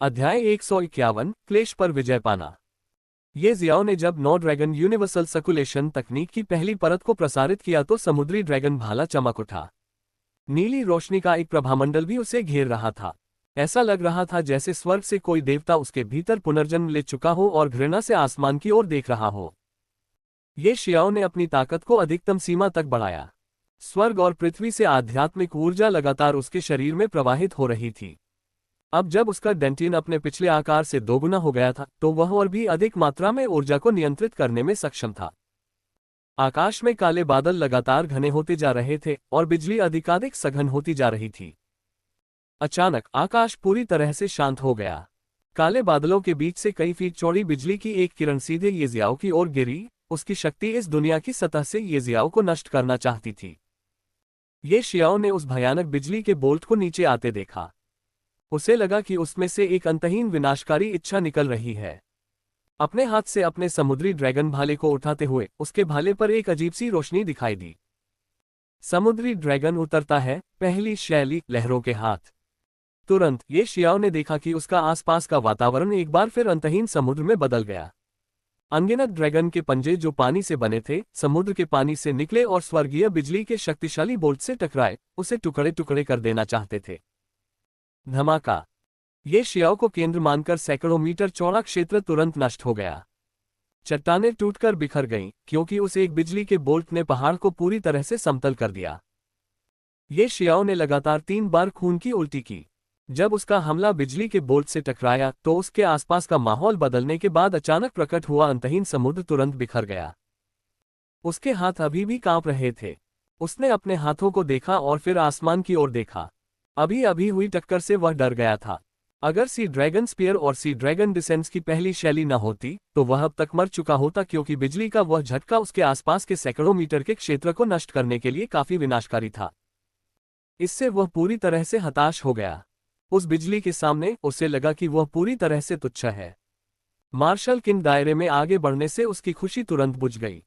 अध्याय 151 क्लेश पर विजय पाना। ये जियाओ ने जब नो ड्रैगन यूनिवर्सल सर्कुलेशन तकनीक की पहली परत को प्रसारित किया तो समुद्री ड्रैगन भाला चमक उठा। नीली रोशनी का एक प्रभामंडल भी उसे घेर रहा था। ऐसा लग रहा था जैसे स्वर्ग से कोई देवता उसके भीतर पुनर्जन्म ले चुका हो और घृणा से आसमान की ओर देख रहा हो। ये शियाओ ने अपनी ताकत को अधिकतम सीमा तक बढ़ाया। स्वर्ग और पृथ्वी से आध्यात्मिक ऊर्जा लगातार उसके शरीर में प्रवाहित हो रही थी। अब जब उसका डेंटिन अपने पिछले आकार से दोगुना हो गया था तो वह और भी अधिक मात्रा में ऊर्जा को नियंत्रित करने में सक्षम था। आकाश में काले बादल लगातार घने होते जा रहे थे और बिजली अधिकाधिक सघन होती जा रही थी। अचानक आकाश पूरी तरह से शांत हो गया। काले बादलों के बीच से कई फीट चौड़ी बिजली की एक किरण सीधे ये जियाओ की ओर गिरी। उसकी शक्ति इस दुनिया की सतह से ये जियाओ को नष्ट करना चाहती थी। ये शियाओ ने उस भयानक बिजली के बोल्ट को नीचे आते देखा। उसे लगा कि उसमें से एक अंतहीन विनाशकारी इच्छा निकल रही है। अपने हाथ से अपने समुद्री ड्रैगन भाले को उठाते हुए उसके भाले पर एक अजीब सी रोशनी दिखाई दी। समुद्री ड्रैगन उतरता है, पहली शैली लहरों के हाथ। तुरंत ये शियाओ ने देखा कि उसका आसपास का वातावरण एक बार फिर अंतहीन समुद्र में बदल गया। अनगिनत ड्रैगन के पंजे जो पानी से बने थे, समुद्र के पानी से निकले और स्वर्गीय बिजली के शक्तिशाली बोल्ट से टकराए उसे टुकड़े टुकड़े कर देना चाहते थे। धमाका। ये शियाओ को केंद्र मानकर सैकड़ों मीटर चौड़ा क्षेत्र तुरंत नष्ट हो गया। चट्टानें टूटकर बिखर गईं क्योंकि उस एक बिजली के बोल्ट ने पहाड़ को पूरी तरह से समतल कर दिया। ये शियाओ ने लगातार 3 बार खून की उल्टी की। जब उसका हमला बिजली के बोल्ट से टकराया तो उसके आसपास का माहौल बदलने के बाद अचानक प्रकट हुआ अंतहीन समुद्र तुरंत बिखर गया। उसके हाथ अभी भी कांप रहे थे। उसने अपने हाथों को देखा और फिर आसमान की ओर देखा। अभी अभी हुई टक्कर से वह डर गया था। अगर सी ड्रैगन स्पीयर और सी ड्रैगन डिसेंस की पहली शैली न होती तो वह अब तक मर चुका होता, क्योंकि बिजली का वह झटका उसके आसपास के सैकड़ों मीटर के क्षेत्र को नष्ट करने के लिए काफी विनाशकारी था। इससे वह पूरी तरह से हताश हो गया। उस बिजली के सामने उसे लगा कि वह पूरी तरह से तुच्छ है। मार्शल किंग दायरे में आगे बढ़ने से उसकी खुशी तुरंत बुझ गई।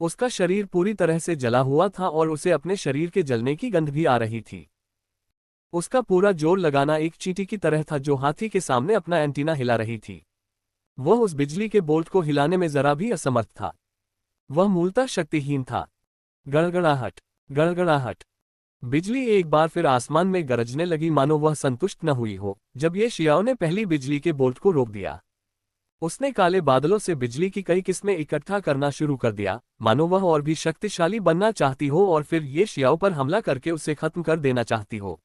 उसका शरीर पूरी तरह से जला हुआ था और उसे अपने शरीर के जलने की गंध भी आ रही थी। उसका पूरा जोर लगाना एक चींटी की तरह था जो हाथी के सामने अपना एंटीना हिला रही थी। वह उस बिजली के बोल्ट को हिलाने में जरा भी असमर्थ था। वह मूलतः शक्तिहीन था। गड़गड़ाहट, गड़गड़ाहट। बिजली एक बार फिर आसमान में गरजने लगी, मानो वह संतुष्ट न हुई हो। जब ये शियाओ ने पहली बिजली के बोल्ट को रोक दिया, उसने काले बादलों से बिजली की कई किस्में इकट्ठा करना शुरू कर दिया, मानो वह और भी शक्तिशाली बनना चाहती हो और फिर ये शियाओ पर हमला करके उसे खत्म कर देना चाहती हो।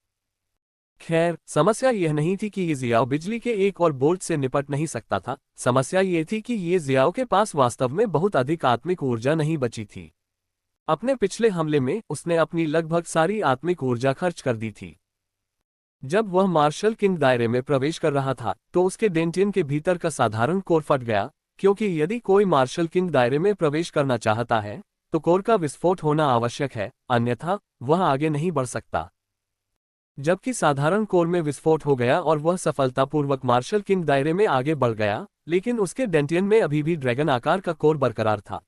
खैर, समस्या यह नहीं थी कि ये जियाओ बिजली के एक और बोल्ट से निपट नहीं सकता था। समस्या ये थी कि ये जियाओ के पास वास्तव में बहुत अधिक आत्मिक ऊर्जा नहीं बची थी। अपने पिछले हमले में उसने अपनी लगभग सारी आत्मिक ऊर्जा खर्च कर दी थी। जब वह मार्शल किंग दायरे में प्रवेश कर रहा था तो उसके डेंटियन के भीतर का साधारण कोर फट गया, क्योंकि यदि कोई मार्शल किंग दायरे में प्रवेश करना चाहता है तो कोर का विस्फोट होना आवश्यक है, अन्यथा वह आगे नहीं बढ़ सकता। जबकि साधारण कोर में विस्फोट हो गया और वह सफलतापूर्वक मार्शल किंग दायरे में आगे बढ़ गया, लेकिन उसके डेंटियन में अभी भी ड्रैगन आकार का कोर बरकरार था।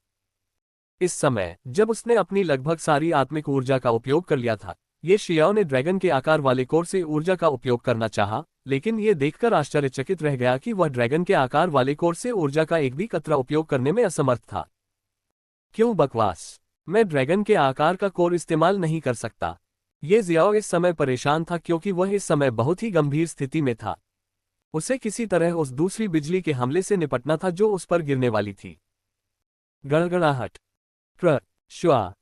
इस समय जब उसने अपनी लगभग सारी आत्मिक ऊर्जा का उपयोग कर लिया था, ये शियाओ ने ड्रैगन के आकार वाले कोर से ऊर्जा का उपयोग करना चाहा, लेकिन ये देखकर आश्चर्यचकित रह गया कि वह ड्रैगन के आकार वाले कोर से ऊर्जा का एक भी कतरा उपयोग करने में असमर्थ था। क्यों बकवास, मैं ड्रैगन के आकार का कोर इस्तेमाल नहीं कर सकता। ये जियाओ इस समय परेशान था क्योंकि वह इस समय बहुत ही गंभीर स्थिति में था। उसे किसी तरह उस दूसरी बिजली के हमले से निपटना था जो उस पर गिरने वाली थी। गड़गड़ाहट। श्वा।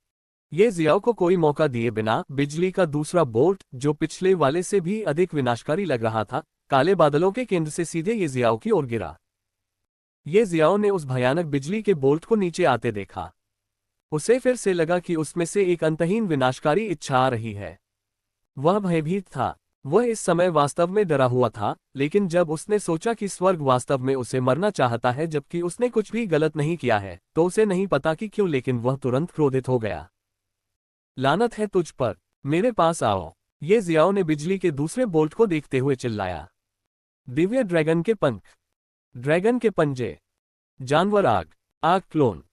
ये जियाओ को कोई मौका दिए बिना बिजली का दूसरा बोल्ट, जो पिछले वाले से भी अधिक विनाशकारी लग रहा था, काले बादलों के केंद्र से सीधे ये जियाओ की ओर गिरा। ये जियाओ ने उस भयानक बिजली के बोल्ट को नीचे आते देखा। उसे फिर से लगा कि उसमें से एक अंतहीन विनाशकारी इच्छा आ रही है। वह भयभीत था। वह इस समय वास्तव में डरा हुआ था, लेकिन जब उसने सोचा कि स्वर्ग वास्तव में उसे मरना चाहता है जबकि उसने कुछ भी गलत नहीं किया है, तो उसे नहीं पता कि क्यों, लेकिन वह तुरंत क्रोधित हो गया। लानत है तुझ पर, मेरे पास आओ, ये जियाओ ने बिजली के दूसरे बोल्ट को देखते हुए चिल्लाया। दिव्य ड्रैगन के पंख, ड्रैगन के पंजे, जानवर आग, आग क्लोन।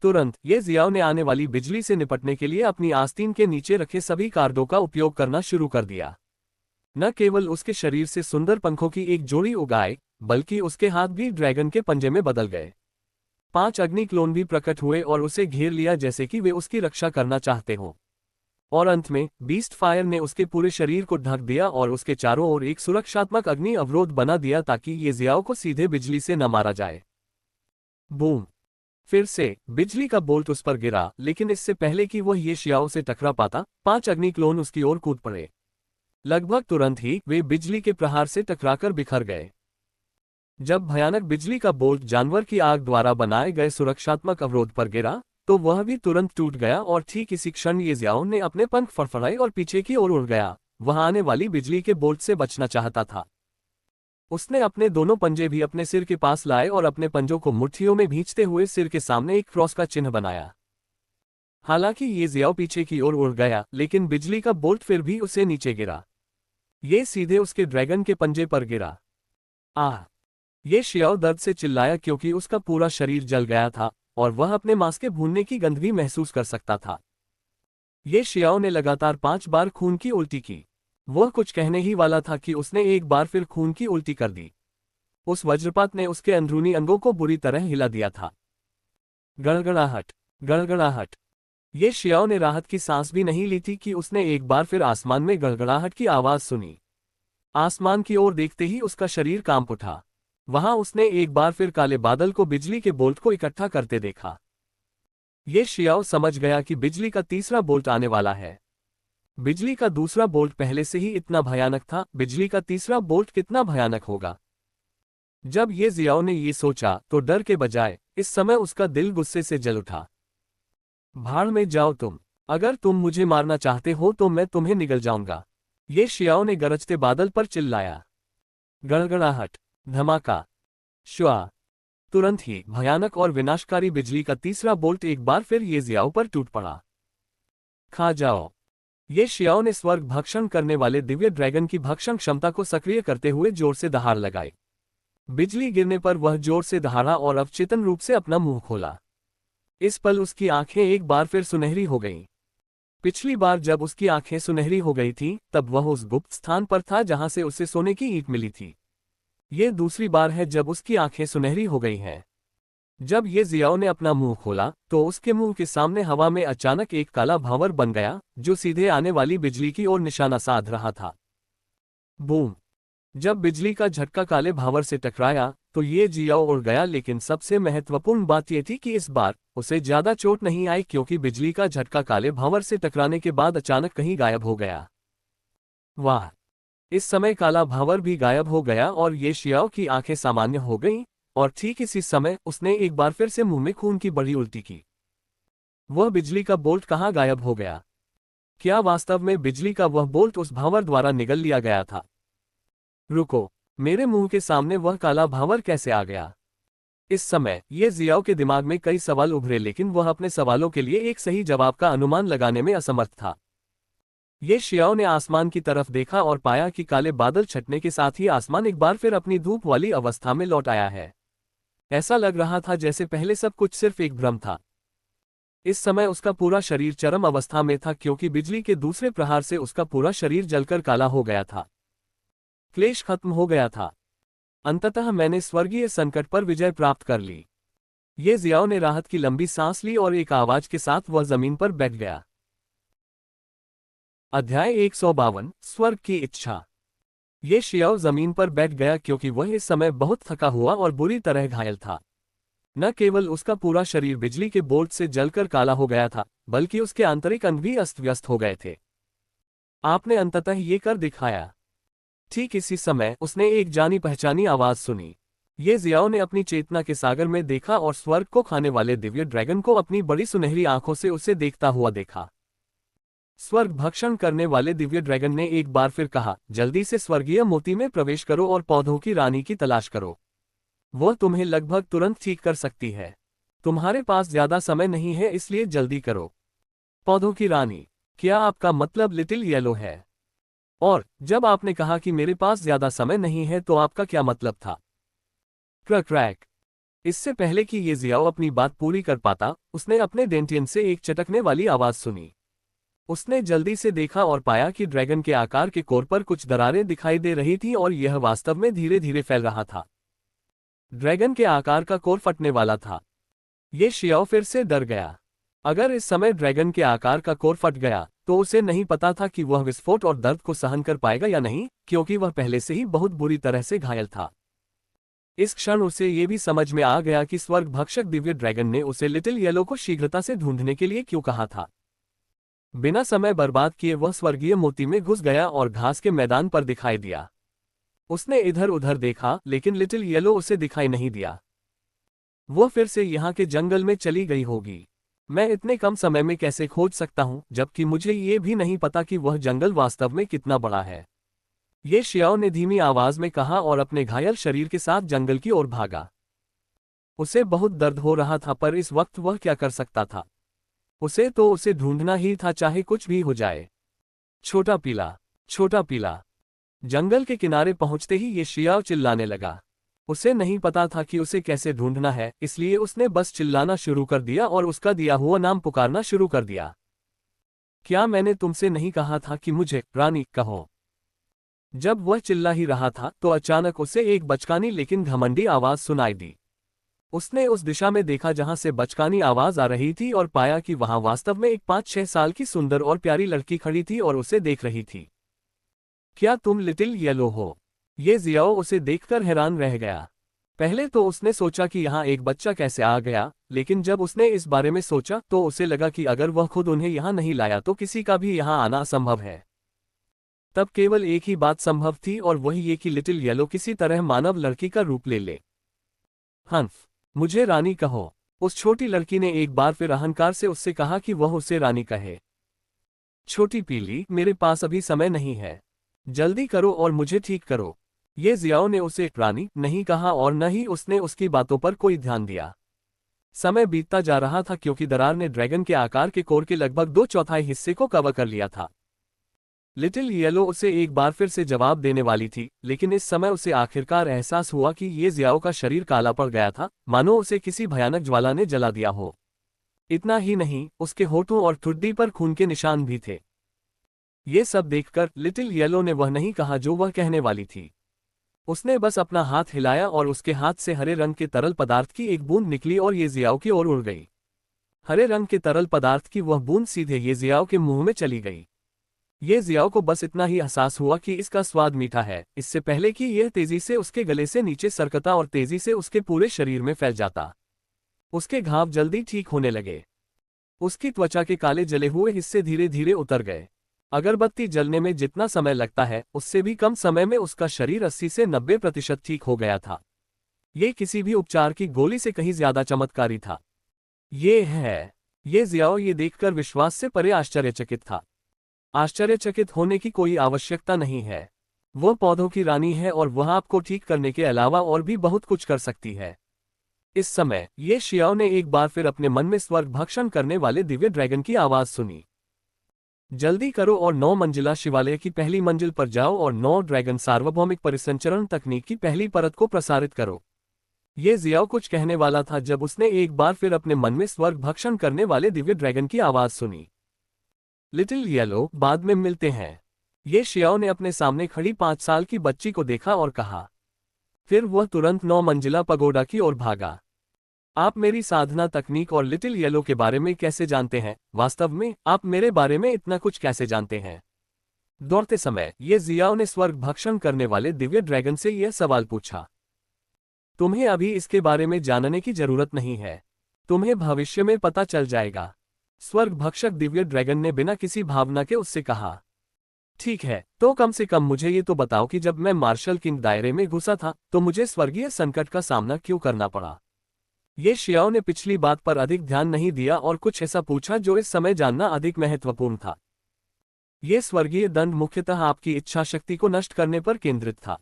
तुरंत ये जियाओ ने आने वाली बिजली से निपटने के लिए अपनी आस्तीन के नीचे रखे सभी कार्डों का उपयोग करना शुरू कर दिया। न केवल उसके शरीर से सुंदर पंखों की एक जोड़ी उगाए, बल्कि उसके हाथ भी ड्रैगन के पंजे में बदल गए। 5 अग्नि क्लोन भी प्रकट हुए और उसे घेर लिया जैसे कि वे उसकी रक्षा करना चाहते हों। और अंत में बीस्ट फायर ने उसके पूरे शरीर को ढक दिया और उसके चारों ओर एक सुरक्षात्मक अग्नि अवरोध बना दिया ताकि ये जियाओ को सीधे बिजली से न मारा जाए। बूम! फिर से बिजली का बोल्ट उस पर गिरा, लेकिन इससे पहले कि वह ये शियाओ से टकरा पाता, 5 अग्नि क्लोन उसकी ओर कूद पड़े। लगभग तुरंत ही वे बिजली के प्रहार से टकराकर बिखर गए। जब भयानक बिजली का बोल्ट जानवर की आग द्वारा बनाए गए सुरक्षात्मक अवरोध पर गिरा, तो वह भी तुरंत टूट गया और ठीक इसी क्षण ये जियाओ ने अपने पंख फड़फड़ाए और पीछे की ओर उड़ गया। वह आने वाली बिजली के बोल्ट से बचना चाहता था। उसने अपने दोनों पंजे भी अपने सिर के पास लाए और अपने पंजों को मुट्ठियों में भींचते हुए सिर के सामने एक क्रॉस का चिन्ह बनाया। हालांकि ये जियाओ पीछे की ओर उड़ गया, लेकिन बिजली का बोल्ट फिर भी उसे नीचे गिरा। ये सीधे उसके ड्रैगन के पंजे पर गिरा। आह! ये शियाओ दर्द से चिल्लाया क्योंकि उसका पूरा शरीर जल गया था और वह अपने मांस के भूनने की गंध भी महसूस कर सकता था। ये शियाओ ने लगातार 5 बार खून की उल्टी की। वह कुछ कहने ही वाला था कि उसने एक बार फिर खून की उल्टी कर दी। उस वज्रपात ने उसके अंदरूनी अंगों को बुरी तरह हिला दिया था। गड़गड़ाहट, गड़गड़ाहट। ये शियाओ ने राहत की सांस भी नहीं ली थी कि उसने एक बार फिर आसमान में गड़गड़ाहट की आवाज सुनी। आसमान की ओर देखते ही उसका शरीर कांप उठा। वहां उसने एक बार फिर काले बादल को बिजली के बोल्ट को इकट्ठा करते देखा। ये शियाओ समझ गया कि बिजली का तीसरा बोल्ट आने वाला है। बिजली का दूसरा बोल्ट पहले से ही इतना भयानक था, बिजली का तीसरा बोल्ट कितना भयानक होगा। जब ये जियाओ ने ये सोचा तो डर के बजाय इस समय उसका दिल गुस्से से जल उठा। भाड़ में जाओ तुम! अगर तुम मुझे मारना चाहते हो तो मैं तुम्हें निगल जाऊंगा। ये शियाओ ने गरजते बादल पर चिल्लाया। गड़गड़ाहट, धमाका, श्वा! तुरंत ही भयानक और विनाशकारी बिजली का तीसरा बोल्ट एक बार फिर ये जियाओ पर टूट पड़ा। खा जाओ! ये शियाओ ने स्वर्ग भक्षण करने वाले दिव्य ड्रैगन की भक्षण क्षमता को सक्रिय करते हुए जोर से दहाड़ लगाई। बिजली गिरने पर वह जोर से दहाड़ा और अवचेतन रूप से अपना मुंह खोला। इस पल उसकी आंखें एक बार फिर सुनहरी हो गईं। पिछली बार जब उसकी आंखें सुनहरी हो गई थीं, तब वह उस गुप्त स्थान पर था जहां से उसे सोने की ईंट मिली थी। ये दूसरी बार है जब उसकी आंखें सुनहरी हो गई हैं। जब ये जियाओ ने अपना मुंह खोला, तो उसके मुंह के सामने हवा में अचानक एक काला भंवर बन गया, जो सीधे आने वाली बिजली की ओर निशाना साध रहा था। बूम! जब बिजली का झटका काले भावर से टकराया, तो ये जियाओ उड़ गया, लेकिन सबसे महत्वपूर्ण बात यह थी कि इस बार उसे ज्यादा चोट नहीं आई क्योंकि बिजली का झटका काले भावर से टकराने के बाद अचानक कहीं गायब हो गया। वाह! इस समय काला भावर भी गायब हो गया और ये शियाओ की आंखें सामान्य हो गईं, और ठीक इसी समय उसने एक बार फिर से मुंह में खून की बड़ी उल्टी की। वह बिजली का बोल्ट कहाँ गायब हो गया? क्या वास्तव में बिजली का वह बोल्ट उस भावर द्वारा निगल लिया गया था? रुको, मेरे मुंह के सामने वह काला भावर कैसे आ गया? इस समय ये जियाओ के दिमाग में कई सवाल उभरे, लेकिन वह अपने सवालों के लिए एक सही जवाब का अनुमान लगाने में असमर्थ था। ये शियाओ ने आसमान की तरफ देखा और पाया कि काले बादल छटने के साथ ही आसमान एक बार फिर अपनी धूप वाली अवस्था में लौट आया है। ऐसा लग रहा था जैसे पहले सब कुछ सिर्फ एक भ्रम था। इस समय उसका पूरा शरीर चरम अवस्था में था क्योंकि बिजली के दूसरे प्रहार से उसका पूरा शरीर जलकर काला हो गया था। क्लेश खत्म हो गया था। अंततः मैंने स्वर्गीय संकट पर विजय प्राप्त कर ली। ये जियाओ ने राहत की लंबी सांस ली और एक आवाज के साथ वह जमीन पर बैठ गया। अध्याय 152 स्वर्ग की इच्छा। ये शियाओ जमीन पर बैठ गया क्योंकि वह इस समय बहुत थका हुआ और बुरी तरह घायल था। न केवल उसका पूरा शरीर बिजली के बोल्ट से जलकर काला हो गया था, बल्कि उसके आंतरिक अंग भी अस्त व्यस्त हो गए थे। आपने अंततः ये कर दिखाया। ठीक इसी समय उसने एक जानी पहचानी आवाज सुनी। ये जियाओ ने अपनी चेतना के सागर में देखा और स्वर्ग को खाने वाले दिव्य ड्रैगन को अपनी बड़ी सुनहरी आंखों से उसे देखता हुआ देखा। स्वर्ग भक्षण करने वाले दिव्य ड्रैगन ने एक बार फिर कहा, जल्दी से स्वर्गीय मोती में प्रवेश करो और पौधों की रानी की तलाश करो। वह तुम्हें लगभग तुरंत ठीक कर सकती है। तुम्हारे पास ज्यादा समय नहीं है, इसलिए जल्दी करो। पौधों की रानी? क्या आपका मतलब लिटिल येलो है? और जब आपने कहा कि मेरे पास ज्यादा समय नहीं है तो आपका क्या मतलब था? क्रैक! इससे पहले कि ये जियाओ अपनी बात पूरी कर पाता, उसने अपने डेंटियन से एक चटकने वाली आवाज सुनी। उसने जल्दी से देखा और पाया कि ड्रैगन के आकार के कोर पर कुछ दरारें दिखाई दे रही थीं और यह वास्तव में धीरे धीरे फैल रहा था। ड्रैगन के आकार का कोर फटने वाला था। ये शियाओ फिर से डर गया। अगर इस समय ड्रैगन के आकार का कोर फट गया तो उसे नहीं पता था कि वह विस्फोट और दर्द को सहन कर पाएगा या नहीं, क्योंकि वह पहले से ही बहुत बुरी तरह से घायल था। इस क्षण उसे ये भी समझ में आ गया कि स्वर्ग भक्षक दिव्य ड्रैगन ने उसे लिटिल येलो को शीघ्रता से ढूंढने के लिए क्यों कहा था। बिना समय बर्बाद किए वह स्वर्गीय मोती में घुस गया और घास के मैदान पर दिखाई दिया। उसने इधर उधर देखा लेकिन लिटिल येलो उसे दिखाई नहीं दिया। वो फिर से यहाँ के जंगल में चली गई होगी। मैं इतने कम समय में कैसे खोज सकता हूँ, जबकि मुझे ये भी नहीं पता कि वह जंगल वास्तव में कितना बड़ा है। ये शियाओ ने धीमी आवाज में कहा और अपने घायल शरीर के साथ जंगल की ओर भागा। उसे बहुत दर्द हो रहा था, पर इस वक्त वह क्या कर सकता था। उसे ढूंढना ही था, चाहे कुछ भी हो जाए। छोटा पीला, छोटा पीला। जंगल के किनारे पहुंचते ही ये शियाओ चिल्लाने लगा। उसे नहीं पता था कि उसे कैसे ढूंढना है, इसलिए उसने बस चिल्लाना शुरू कर दिया और उसका दिया हुआ नाम पुकारना शुरू कर दिया। क्या मैंने तुमसे नहीं कहा था कि मुझे रानी कहो? जब वह चिल्ला ही रहा था तो अचानक उसे एक बचकानी लेकिन घमंडी आवाज सुनाई दी। उसने उस दिशा में देखा जहां से बचकानी आवाज आ रही थी और पाया कि वहां वास्तव में एक 5-6 साल की सुंदर और प्यारी लड़की खड़ी थी और उसे देख रही थी। क्या तुम लिटिल येलो हो? ये जियाओ उसे देखकर हैरान रह गया। पहले तो उसने सोचा कि यहाँ एक बच्चा कैसे आ गया, लेकिन जब उसने इस बारे में सोचा तो उसे लगा कि अगर वह खुद उन्हें यहाँ नहीं लाया तो किसी का भी यहाँ आना असंभव है। तब केवल एक ही बात संभव थी और वही ये कि लिटिल येलो किसी तरह मानव लड़की का रूप ले ले। हंफ, मुझे रानी कहो। उस छोटी लड़की ने एक बार फिर अहंकार से उससे कहा कि वह उसे रानी कहे। छोटी पीली, मेरे पास अभी समय नहीं है। जल्दी करो और मुझे ठीक करो। ये जियाओ ने उसे रानी नहीं कहा और न ही उसने उसकी बातों पर कोई ध्यान दिया। समय बीतता जा रहा था क्योंकि दरार ने ड्रैगन के आकार के कोर के लगभग 2/4 हिस्से को कवर कर लिया था। लिटिल येलो उसे एक बार फिर से जवाब देने वाली थी, लेकिन इस समय उसे आखिरकार एहसास हुआ कि ये जियाओ का शरीर काला पड़ गया था, मानो उसे किसी भयानक ज्वाला ने जला दिया हो। इतना ही नहीं, उसके होठों और ठुड्डी पर खून के निशान भी थे। ये सब देखकर लिटिल येलो ने वह नहीं कहा जो वह कहने वाली थी। उसने बस अपना हाथ हिलाया और उसके हाथ से हरे रंग के तरल पदार्थ की एक बूंद निकली और ये जियाओ की ओर उड़ गई। हरे रंग के तरल पदार्थ की वह बूंद सीधे ये जियाओ के मुंह में चली गई। ये जियाओ को बस इतना ही एहसास हुआ कि इसका स्वाद मीठा है, इससे पहले कि यह तेजी से उसके गले से नीचे सरकता और तेजी से उसके पूरे शरीर में फैल जाता। उसके घाव जल्दी ठीक होने लगे। उसकी त्वचा के काले जले हुए हिस्से धीरे धीरे उतर गए। अगरबत्ती जलने में जितना समय लगता है उससे भी कम समय में उसका शरीर 80 से 90% ठीक हो गया था। ये किसी भी उपचार की गोली से कहीं ज्यादा चमत्कारी था। ये जियाओ ये देखकर विश्वास से परे आश्चर्यचकित था। आश्चर्यचकित होने की कोई आवश्यकता नहीं है। वह पौधों की रानी है और वह आपको ठीक करने के अलावा और भी बहुत कुछ कर सकती है। इस समय ये शियाओ ने एक बार फिर अपने मन में स्वर्ग भक्षण करने वाले दिव्य ड्रैगन की आवाज सुनी। जल्दी करो और 9 मंजिला शिवालय की पहली मंजिल पर जाओ और 9 ड्रैगन सार्वभौमिक परिसंचरण तकनीक की पहली परत को प्रसारित करो। ये जियाओ कुछ कहने वाला था जब उसने एक बार फिर अपने मन में स्वर्ग भक्षण करने वाले दिव्य ड्रैगन की आवाज सुनी। लिटिल येलो, बाद में मिलते हैं। ये शियाओ ने अपने सामने खड़ी 5 साल की बच्ची को देखा और कहा। फिर वह तुरंत 9 मंजिला पगोडा की ओर भागा। आप मेरी साधना तकनीक और लिटिल येलो के बारे में कैसे जानते हैं? वास्तव में आप मेरे बारे में इतना कुछ कैसे जानते हैं? दौड़ते समय ये जियाओ ने स्वर्ग भक्षण करने वाले दिव्य ड्रैगन से यह सवाल पूछा। तुम्हें अभी इसके बारे में जानने की जरूरत नहीं है। तुम्हें भविष्य में पता चल जाएगा। स्वर्ग भक्षक दिव्य ड्रैगन ने बिना किसी भावना के उससे कहा। ठीक है, तो कम से कम मुझे ये तो बताओ कि जब मैं मार्शल किंग दायरे में घुसा था तो मुझे स्वर्गीय संकट का सामना क्यों करना पड़ा? ये शियाओ ने पिछली बात पर अधिक ध्यान नहीं दिया और कुछ ऐसा पूछा जो इस समय जानना अधिक महत्वपूर्ण था। ये स्वर्गीय दंड मुख्यतः आपकी इच्छाशक्ति को नष्ट करने पर केंद्रित था।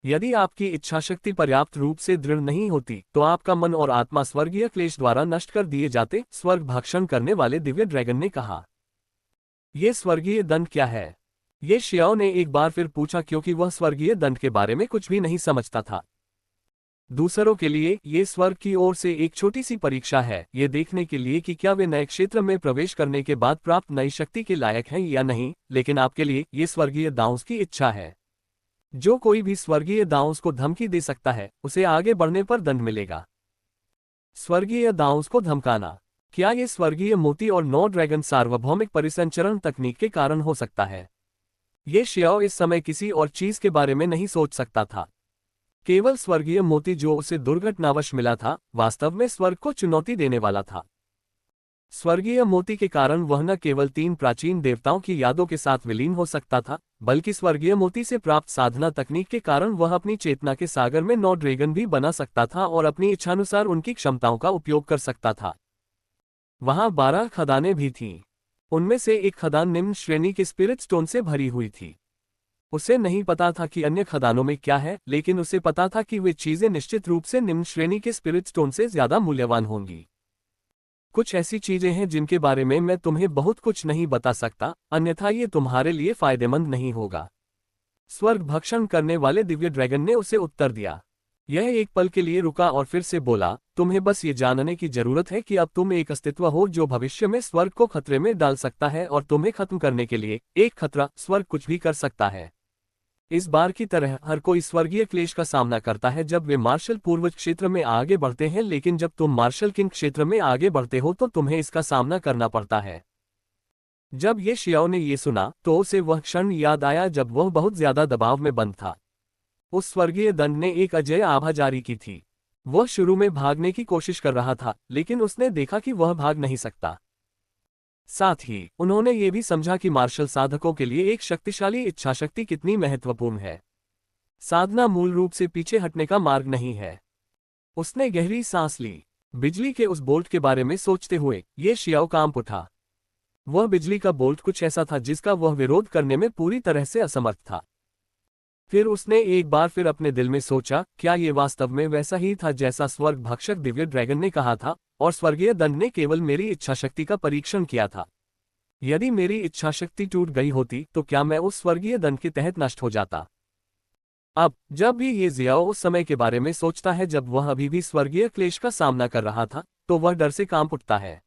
यदि आपकी इच्छाशक्ति पर्याप्त रूप से दृढ़ नहीं होती तो आपका मन और आत्मा स्वर्गीय क्लेश द्वारा नष्ट कर दिए जाते, स्वर्ग भक्षण करने वाले दिव्य ड्रैगन ने कहा। ये स्वर्गीय दंड क्या है? ये शियाओ ने एक बार फिर पूछा क्योंकि वह स्वर्गीय दंड के बारे में कुछ भी नहीं समझता था। दूसरों के लिए ये स्वर्ग की ओर से एक छोटी सी परीक्षा है, ये देखने के लिए कि क्या वे नए क्षेत्र में प्रवेश करने के बाद प्राप्त नई शक्ति के लायक हैं या नहीं। लेकिन आपके लिए ये स्वर्गीय दाऊस की इच्छा है। जो कोई भी स्वर्गीय दाऊस को धमकी दे सकता है, उसे आगे बढ़ने पर दंड मिलेगा। स्वर्गीय दाऊस को धमकाना। क्या ये स्वर्गीय मोती और 9 ड्रैगन सार्वभौमिक परिसंचरण तकनीक के कारण हो सकता है? ये शियाओ इस समय किसी और चीज के बारे में नहीं सोच सकता था। केवल स्वर्गीय मोती जो उसे दुर्घटनावश मिला था, वास्तव में स्वर्ग को चुनौती देने वाला था। स्वर्गीय मोती के कारण वह न केवल 3 प्राचीन देवताओं की यादों के साथ विलीन हो सकता था, बल्कि स्वर्गीय मोती से प्राप्त साधना तकनीक के कारण वह अपनी चेतना के सागर में 9 ड्रैगन भी बना सकता था और अपनी इच्छानुसार उनकी क्षमताओं का उपयोग कर सकता था। वहां 12 खदानें भी थीं। उनमें से एक खदान निम्न श्रेणी के स्पिरिट स्टोन से भरी हुई थी। उसे नहीं पता था कि अन्य खदानों में क्या है, लेकिन उसे पता था कि वे चीजें निश्चित रूप से निम्न श्रेणी के स्पिरिट स्टोन से ज्यादा मूल्यवान होंगी। कुछ ऐसी चीजें हैं जिनके बारे में मैं तुम्हें बहुत कुछ नहीं बता सकता, अन्यथा ये तुम्हारे लिए फायदेमंद नहीं होगा। स्वर्ग भक्षण करने वाले दिव्य ड्रैगन ने उसे उत्तर दिया। यह एक पल के लिए रुका और फिर से बोला, तुम्हें बस ये जानने की जरूरत है कि अब तुम एक अस्तित्व हो जो भविष्य में स्वर्ग को खतरे में डाल सकता है, और तुम्हें खत्म करने के लिए एक खतरा स्वर्ग कुछ भी कर सकता है। इस बार की तरह हर कोई स्वर्गीय क्लेश का सामना करता है जब वे मार्शल पूर्वज क्षेत्र में आगे बढ़ते हैं, लेकिन जब तुम मार्शल किंग क्षेत्र में आगे बढ़ते हो तो तुम्हें इसका सामना करना पड़ता है। जब ये शियाओ ने ये सुना तो उसे वह क्षण याद आया जब वह बहुत ज्यादा दबाव में बंद था। उस स्वर्गीय दंड ने एक अजय आभा जारी की थी। वह शुरू में भागने की कोशिश कर रहा था, लेकिन उसने देखा कि वह भाग नहीं सकता। साथ ही उन्होंने ये भी समझा कि मार्शल साधकों के लिए एक शक्तिशाली इच्छाशक्ति कितनी महत्वपूर्ण है। साधना मूल रूप से पीछे हटने का मार्ग नहीं है। उसने गहरी सांस ली। बिजली के उस बोल्ट के बारे में सोचते हुए ये शियाओ कांप उठा। वह बिजली का बोल्ट कुछ ऐसा था जिसका वह विरोध करने में पूरी तरह से असमर्थ था। फिर उसने एक बार फिर अपने दिल में सोचा, क्या ये वास्तव में वैसा ही था जैसा स्वर्ग भक्षक दिव्य ड्रैगन ने कहा था, और स्वर्गीय दंड ने केवल मेरी इच्छाशक्ति का परीक्षण किया था। यदि मेरी इच्छाशक्ति टूट गई होती तो क्या मैं उस स्वर्गीय दंड के तहत नष्ट हो जाता? अब जब भी ये जियाओ उस समय के बारे में सोचता है जब वह अभी भी स्वर्गीय क्लेश का सामना कर रहा था, तो वह डर से कांप उठता है।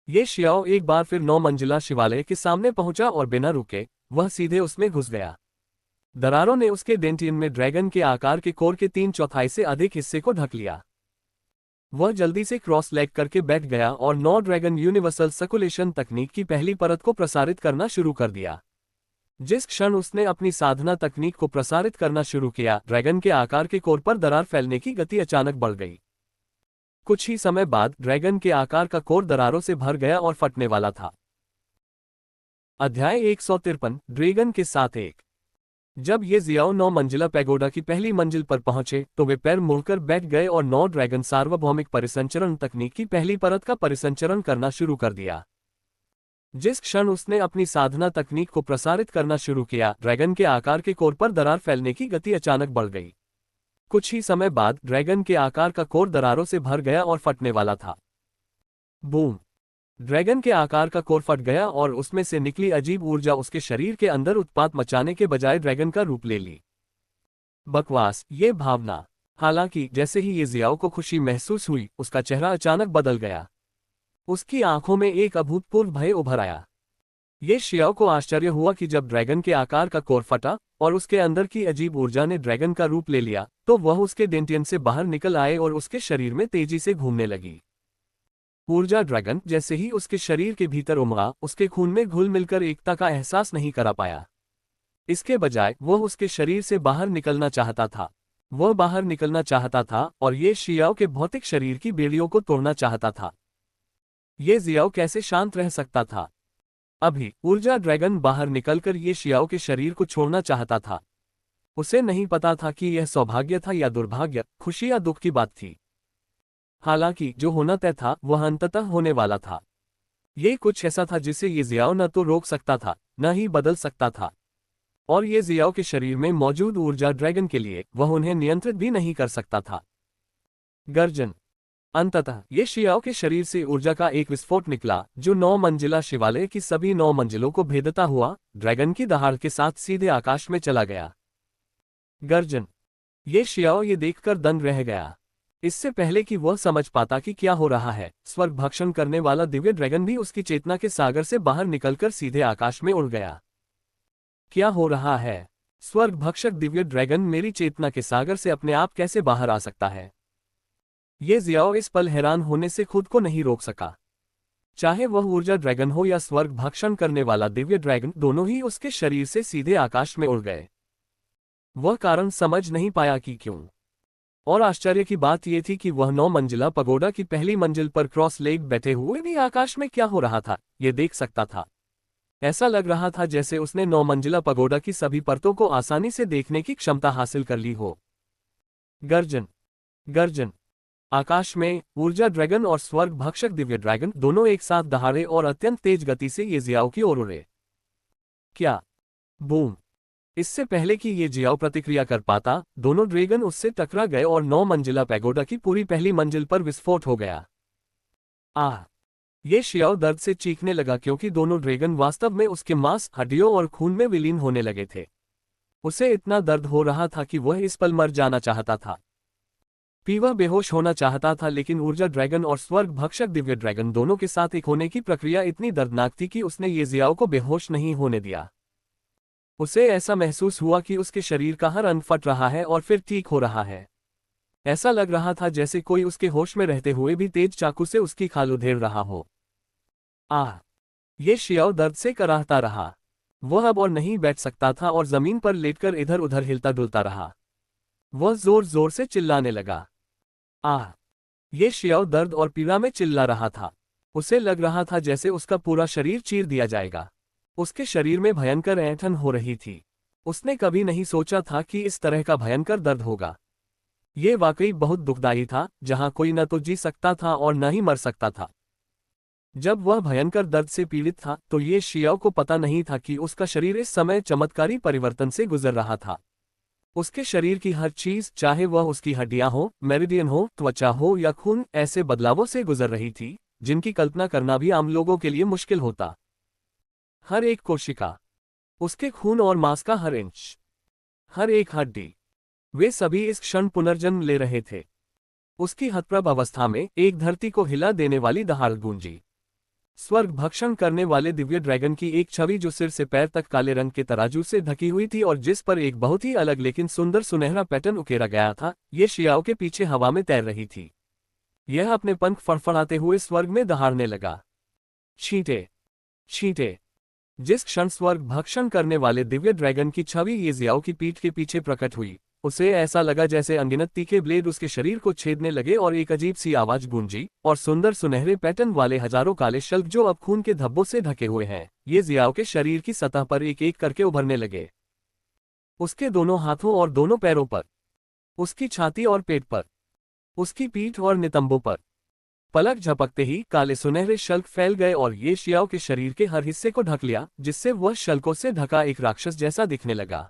ये शियाओ एक बार फिर 9 मंजिला शिवालय के सामने पहुंचा और बिना रुके वह सीधे उसमें घुस गया। दरारों ने उसके डेंटियन में ड्रैगन के आकार के कोर के 3/4 से अधिक हिस्से को ढक लिया। वह जल्दी से क्रॉस लेग करके बैठ गया और 9 ड्रैगन यूनिवर्सल सर्कुलेशन तकनीक की पहली परत को प्रसारित करना शुरू कर दिया। जिस क्षण उसने अपनी साधना तकनीक को प्रसारित करना शुरू किया, ड्रैगन के आकार के कोर पर दरार फैलने की गति अचानक बढ़ गई। कुछ ही समय बाद ड्रैगन के आकार का कोर दरारों से भर गया और फटने वाला था। अध्याय 153 ड्रैगन के साथ एक। जब ये जियाओ 9 मंजिला पैगोडा की पहली मंजिल पर पहुंचे तो वे पैर मुड़कर बैठ गए और 9 ड्रैगन सार्वभौमिक परिसंचरण तकनीक की पहली परत का परिसंचरण करना शुरू कर दिया। जिस क्षण उसने अपनी साधना तकनीक को प्रसारित करना शुरू किया, ड्रैगन के आकार के कोर पर दरार फैलने की गति अचानक बढ़ गई। कुछ ही समय बाद ड्रैगन के आकार का कोर दरारों से भर गया और फटने वाला था। बूम! ड्रैगन के आकार का कोर फट गया और उसमें से निकली अजीब ऊर्जा उसके शरीर के अंदर उत्पात मचाने के बजाय ड्रैगन का रूप ले ली। बकवास, ये भावना। हालांकि जैसे ही ये जियाओ को खुशी महसूस हुई, उसका चेहरा अचानक बदल गया। उसकी आंखों में एक अभूतपूर्व भय उभर आया। ये शियाओ को आश्चर्य हुआ कि जब ड्रैगन के आकार का कोर फटा और उसके अंदर की अजीब ऊर्जा ने ड्रैगन का रूप ले लिया, तो वह उसके डेंटियन से बाहर निकल आए और उसके शरीर में तेजी से घूमने लगी। ऊर्जा ड्रैगन जैसे ही उसके शरीर के भीतर उमड़ा, उसके खून में घुल मिलकर एकता का एहसास नहीं करा पाया। इसके बजाय वह उसके शरीर से बाहर निकलना चाहता था। वह बाहर निकलना चाहता था और ये शियाओ के भौतिक शरीर की बेड़ियों को तोड़ना चाहता था। ये जियाओ कैसे शांत रह सकता था? अभी ऊर्जा ड्रैगन बाहर निकलकर ये शियाओ के शरीर को छोड़ना चाहता था। उसे नहीं पता था कि यह सौभाग्य था या दुर्भाग्य, खुशी या दुख की बात थी। हालांकि जो होना तय था वह अंततः होने वाला था। ये कुछ ऐसा था जिसे ये जियाओ न तो रोक सकता था, न ही बदल सकता था। और ये जियाओ के शरीर में मौजूद ऊर्जा ड्रैगन के लिए वह उन्हें नियंत्रित भी नहीं कर सकता था। गर्जन! अंततः ये शियाओ के शरीर से ऊर्जा का एक विस्फोट निकला जो 9 मंजिला शिवालय की सभी 9 मंजिलों को भेदता हुआ ड्रैगन की दहाड़ के साथ सीधे आकाश में चला गया। गर्जन! ये शियाओ ये देखकर दंग रह गया। इससे पहले कि वह समझ पाता कि क्या हो रहा है, स्वर्ग भक्षण करने वाला दिव्य ड्रैगन भी उसकी चेतना के सागर से बाहर निकलकर सीधे आकाश में उड़ गया। क्या हो रहा है? स्वर्ग भक्षक दिव्य ड्रैगन मेरी चेतना के सागर से अपने आप कैसे बाहर आ सकता है? ये जियाओ इस पल हैरान होने से खुद को नहीं रोक सका। चाहे वह ऊर्जा ड्रैगन हो या स्वर्ग भक्षण करने वाला दिव्य ड्रैगन, दोनों ही उसके शरीर से सीधे आकाश में उड़ गए। वह कारण समझ नहीं पाया कि क्यों। और आश्चर्य की बात यह थी कि वह 9 मंजिला पगोडा की पहली मंजिल पर क्रॉस लेग बैठे हुए भी आकाश में क्या हो रहा था, ये देख सकता था। ऐसा लग रहा था जैसे उसने 9 मंजिला पगोडा की सभी परतों को आसानी से देखने की क्षमता हासिल कर ली हो। गर्जन गर्जन। आकाश में ऊर्जा ड्रैगन और स्वर्ग भक्षक दिव्य ड्रैगन दोनों एक साथ दहाड़े और अत्यंत तेज गति से ये जियाओ की ओर उड़े। क्या? बूम! इससे पहले कि ये जियाओ प्रतिक्रिया कर पाता, दोनों ड्रैगन उससे टकरा गए और 9 मंजिला पैगोडा की पूरी पहली मंजिल पर विस्फोट हो गया। आह! ये शियाओ दर्द से चीखने लगा क्योंकि दोनों ड्रैगन वास्तव में उसके मांस, हड्डियों और खून में विलीन होने लगे थे। उसे इतना दर्द हो रहा था कि वह इस पल मर जाना चाहता था। वह बेहोश होना चाहता था, लेकिन ऊर्जा ड्रैगन और स्वर्ग भक्षक दिव्य ड्रैगन दोनों के साथ एक होने की प्रक्रिया इतनी दर्दनाक थी कि उसने ये जियाओ को बेहोश नहीं होने दिया। उसे ऐसा महसूस हुआ कि उसके शरीर का हर अंग फट रहा है और फिर ठीक हो रहा है। ऐसा लग रहा था जैसे कोई उसके होश में रहते हुए भी तेज चाकू से उसकी खाल उधेड़ रहा हो। आह! ये शियाओ दर्द से कराहता रहा। वह अब और नहीं बैठ सकता था और जमीन पर लेटकर इधर उधर हिलता डुलता रहा। वह जोर जोर से चिल्लाने लगा। आह! ये शियाओ दर्द और पीड़ा में चिल्ला रहा था। उसे लग रहा था जैसे उसका पूरा शरीर चीर दिया जाएगा। उसके शरीर में भयंकर ऐंठन हो रही थी। उसने कभी नहीं सोचा था कि इस तरह का भयंकर दर्द होगा। ये वाकई बहुत दुखदाई था, जहां कोई न तो जी सकता था और न ही मर सकता था। जब वह भयंकर दर्द से पीड़ित था, तो ये शियाओ को पता नहीं था कि उसका शरीर इस समय चमत्कारी परिवर्तन से गुजर रहा था। उसके शरीर की हर चीज, चाहे वह उसकी हड्डियां हो, मेरिडियन हो, त्वचा हो या खून, ऐसे बदलावों से गुजर रही थी जिनकी कल्पना करना भी आम लोगों के लिए मुश्किल होता। हर एक कोशिका, उसके खून और मांस का हर इंच, हर एक हड्डी, वे सभी इस क्षण पुनर्जन्म ले रहे थे। उसकी हतप्रभ अवस्था में एक धरती को हिला देने वाली दहाड़ गूंजी। स्वर्ग भक्षण करने वाले दिव्य ड्रैगन की एक छवि जो सिर से पैर तक काले रंग के तराजू से ढकी हुई थी और जिस पर एक बहुत ही अलग लेकिन सुंदर सुनहरा पैटर्न उकेरा गया था, ये शियाओ के पीछे हवा में तैर रही थी। यह अपने पंख फड़फड़ाते हुए स्वर्ग में दहाड़ने लगा। छींटे छींटे। जिस क्षण स्वर्ग भक्षण करने वाले दिव्य ड्रैगन की छवि ये जियाओ की पीठ के पीछे प्रकट हुई, उसे ऐसा लगा जैसे अनगिनत तीखे ब्लेड उसके शरीर को छेदने लगे और एक अजीब सी आवाज गूंजी, और सुंदर सुनहरे पैटर्न वाले हजारों काले शल्क जो अब खून के धब्बों से ढके हुए हैं, ये जियाओ के शरीर की सतह पर एक एक करके उभरने लगे। उसके दोनों हाथों और दोनों पैरों पर, उसकी छाती और पेट पर, उसकी पीठ और नितंबों पर। पलक झपकते ही काले सुनहरे शल्क फैल गए और ये शियाओ के शरीर के हर हिस्से को ढक लिया, जिससे वह शल्कों से ढका एक राक्षस जैसा दिखने लगा।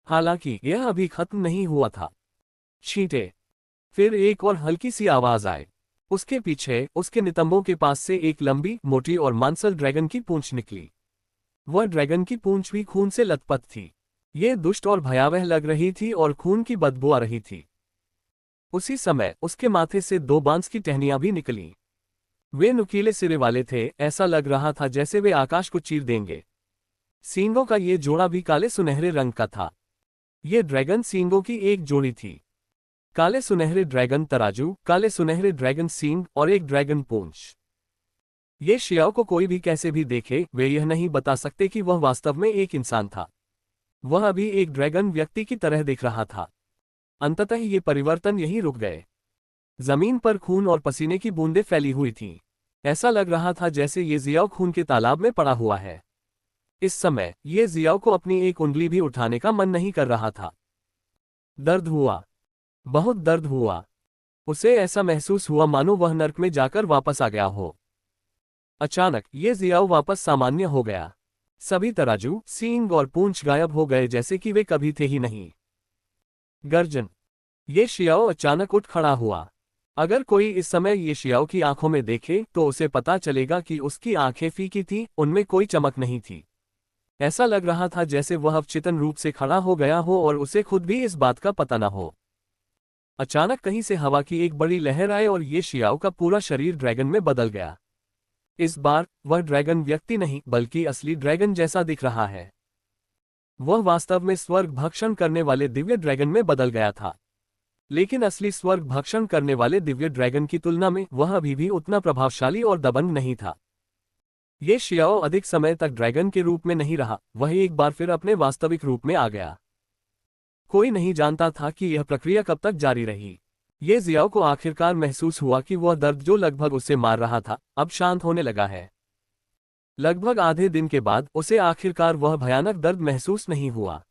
हालांकि यह अभी खत्म नहीं हुआ था। छींटे। फिर एक और हल्की सी आवाज आए। उसके पीछे, उसके नितंबों के पास से एक लंबी, मोटी और मांसल ड्रैगन की पूंछ निकली। वह ड्रैगन की पूंछ भी खून से लथपथ थी। ये दुष्ट और भयावह लग रही थी और खून की बदबू आ रही थी। उसी समय उसके माथे से 2 बांस की टहनियां भी निकलीं। वे नुकीले सिरे वाले थे, ऐसा लग रहा था जैसे वे आकाश को चीर देंगे। सींगों का ये जोड़ा भी काले सुनहरे रंग का था। ये ड्रैगन सींगों की एक जोड़ी थी। काले सुनहरे ड्रैगन तराजू, काले सुनहरे ड्रैगन सींग और एक ड्रैगन पूंछ। ये शियाओ को कोई भी कैसे भी देखे, वे यह नहीं बता सकते कि वह वास्तव में एक इंसान था। वह अभी एक ड्रैगन व्यक्ति की तरह दिख रहा था। अंततः ये परिवर्तन यहीं रुक गए। जमीन पर खून और पसीने की बूंदें फैली हुई थीं। ऐसा लग रहा था जैसे ये जियाओ खून के तालाब में पड़ा हुआ है। इस समय ये जियाओ को अपनी एक उंगली भी उठाने का मन नहीं कर रहा था। दर्द हुआ, बहुत दर्द हुआ। उसे ऐसा महसूस हुआ मानो वह नर्क में जाकर वापस आ गया हो। अचानक ये जियाओ वापस सामान्य हो गया। सभी तराजू, सींग और पूंछ गायब हो गए जैसे कि वे कभी थे ही नहीं। गर्जन। ये शियाओ अचानक उठ खड़ा हुआ। अगर कोई इस समय ये शियाओ की आंखों में देखे तो उसे पता चलेगा कि उसकी आंखें फीकी थीं, उनमें कोई चमक नहीं थी। ऐसा लग रहा था जैसे वह अवचेतन रूप से खड़ा हो गया हो और उसे खुद भी इस बात का पता न हो। अचानक कहीं से हवा की एक बड़ी लहर आई और ये शियाओ का पूरा शरीर ड्रैगन में बदल गया। इस बार वह ड्रैगन व्यक्ति नहीं बल्कि असली ड्रैगन जैसा दिख रहा है। वह वास्तव में स्वर्ग भक्षण करने वाले दिव्य ड्रैगन में बदल गया था। लेकिन असली स्वर्ग भक्षण करने वाले दिव्य ड्रैगन की तुलना में वह अभी भी उतना प्रभावशाली और दबंग नहीं था। ये शियाओ अधिक समय तक ड्रैगन के रूप में नहीं रहा, वह एक बार फिर अपने वास्तविक रूप में आ गया। कोई नहीं जानता था कि यह प्रक्रिया कब तक जारी रही। ये जियाओ को आखिरकार महसूस हुआ कि वह दर्द जो लगभग उसे मार रहा था अब शांत होने लगा है। लगभग आधे दिन के बाद उसे आखिरकार वह भयानक दर्द महसूस नहीं हुआ।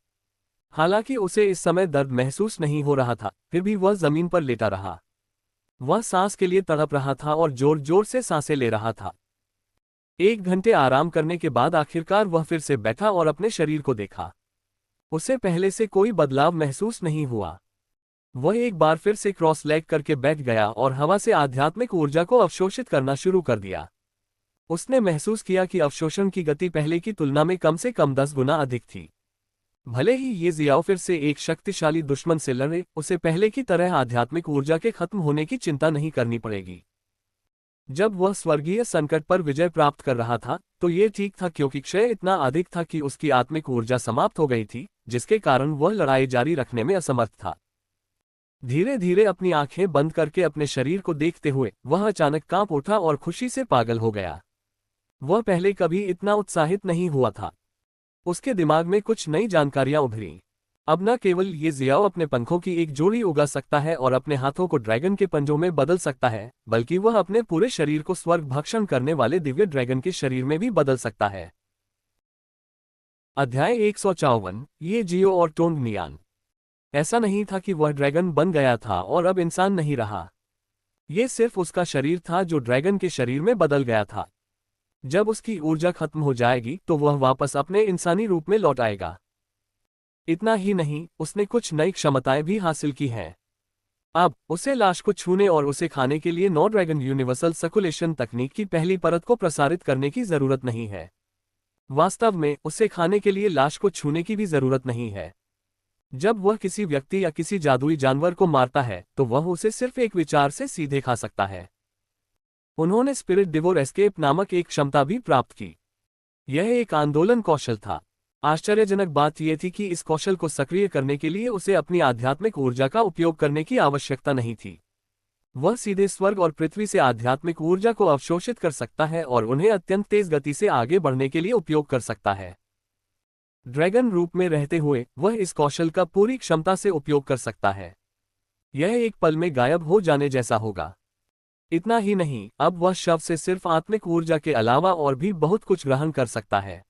हालांकि उसे इस समय दर्द महसूस नहीं हो रहा था, फिर भी वह जमीन पर लेटा रहा। वह सांस के लिए तड़प रहा था और जोर जोर से सांसें ले रहा था। 1 घंटे आराम करने के बाद आखिरकार वह फिर से बैठा और अपने शरीर को देखा। उसे पहले से कोई बदलाव महसूस नहीं हुआ। वह एक बार फिर से क्रॉस लेग करके बैठ गया और हवा से आध्यात्मिक ऊर्जा को अवशोषित करना शुरू कर दिया। उसने महसूस किया कि अवशोषण की गति पहले की तुलना में कम से कम 10 गुना अधिक थी। भले ही ये जियाओ फिर से एक शक्तिशाली दुश्मन से लड़े, उसे पहले की तरह आध्यात्मिक ऊर्जा के खत्म होने की चिंता नहीं करनी पड़ेगी। जब वह स्वर्गीय संकट पर विजय प्राप्त कर रहा था तो ये ठीक था, क्योंकि क्षय इतना अधिक था कि उसकी आत्मिक ऊर्जा समाप्त हो गई थी, जिसके कारण वह लड़ाई जारी रखने में असमर्थ था। धीरे धीरे अपनी आंखें बंद करके अपने शरीर को देखते हुए वह अचानक कांप उठा और खुशी से पागल हो गया। वह पहले कभी इतना उत्साहित नहीं हुआ था। उसके दिमाग में कुछ नई जानकारियां उभरी। अब न केवल ये जियाओ अपने पंखों की एक जोड़ी उगा सकता है और अपने हाथों को ड्रैगन के पंजों में बदल सकता है, बल्कि वह अपने पूरे शरीर को स्वर्ग भक्षण करने वाले दिव्य ड्रैगन के शरीर में भी बदल सकता है। अध्याय 154 ये जियो और टोंग नियान। ऐसा नहीं था कि वह ड्रैगन बन गया था और अब इंसान नहीं रहा। ये सिर्फ उसका शरीर था जो ड्रैगन के शरीर में बदल गया था। जब उसकी ऊर्जा खत्म हो जाएगी तो वह वापस अपने इंसानी रूप में लौट आएगा। इतना ही नहीं, उसने कुछ नई क्षमताएं भी हासिल की हैं। अब उसे लाश को छूने और उसे खाने के लिए नो ड्रैगन यूनिवर्सल सर्कुलेशन तकनीक की पहली परत को प्रसारित करने की जरूरत नहीं है। वास्तव में उसे खाने के लिए लाश को छूने की भी जरूरत नहीं है। जब वह किसी व्यक्ति या किसी जादुई जानवर को मारता है तो वह उसे सिर्फ एक विचार से सीधे खा सकता है। उन्होंने स्पिरिट डिवोर एस्केप नामक एक क्षमता भी प्राप्त की। यह एक आंदोलन कौशल था। आश्चर्यजनक बात यह थी कि इस कौशल को सक्रिय करने के लिए उसे अपनी आध्यात्मिक ऊर्जा का उपयोग करने की आवश्यकता नहीं थी। वह सीधे स्वर्ग और पृथ्वी से आध्यात्मिक ऊर्जा को अवशोषित कर सकता है और उन्हें अत्यंत तेज गति से आगे बढ़ने के लिए उपयोग कर सकता है। ड्रैगन रूप में रहते हुए वह इस कौशल का पूरी क्षमता से उपयोग कर सकता है। यह एक पल में गायब हो जाने जैसा होगा। इतना ही नहीं, अब वह शव से सिर्फ आत्मिक ऊर्जा के अलावा और भी बहुत कुछ ग्रहण कर सकता है।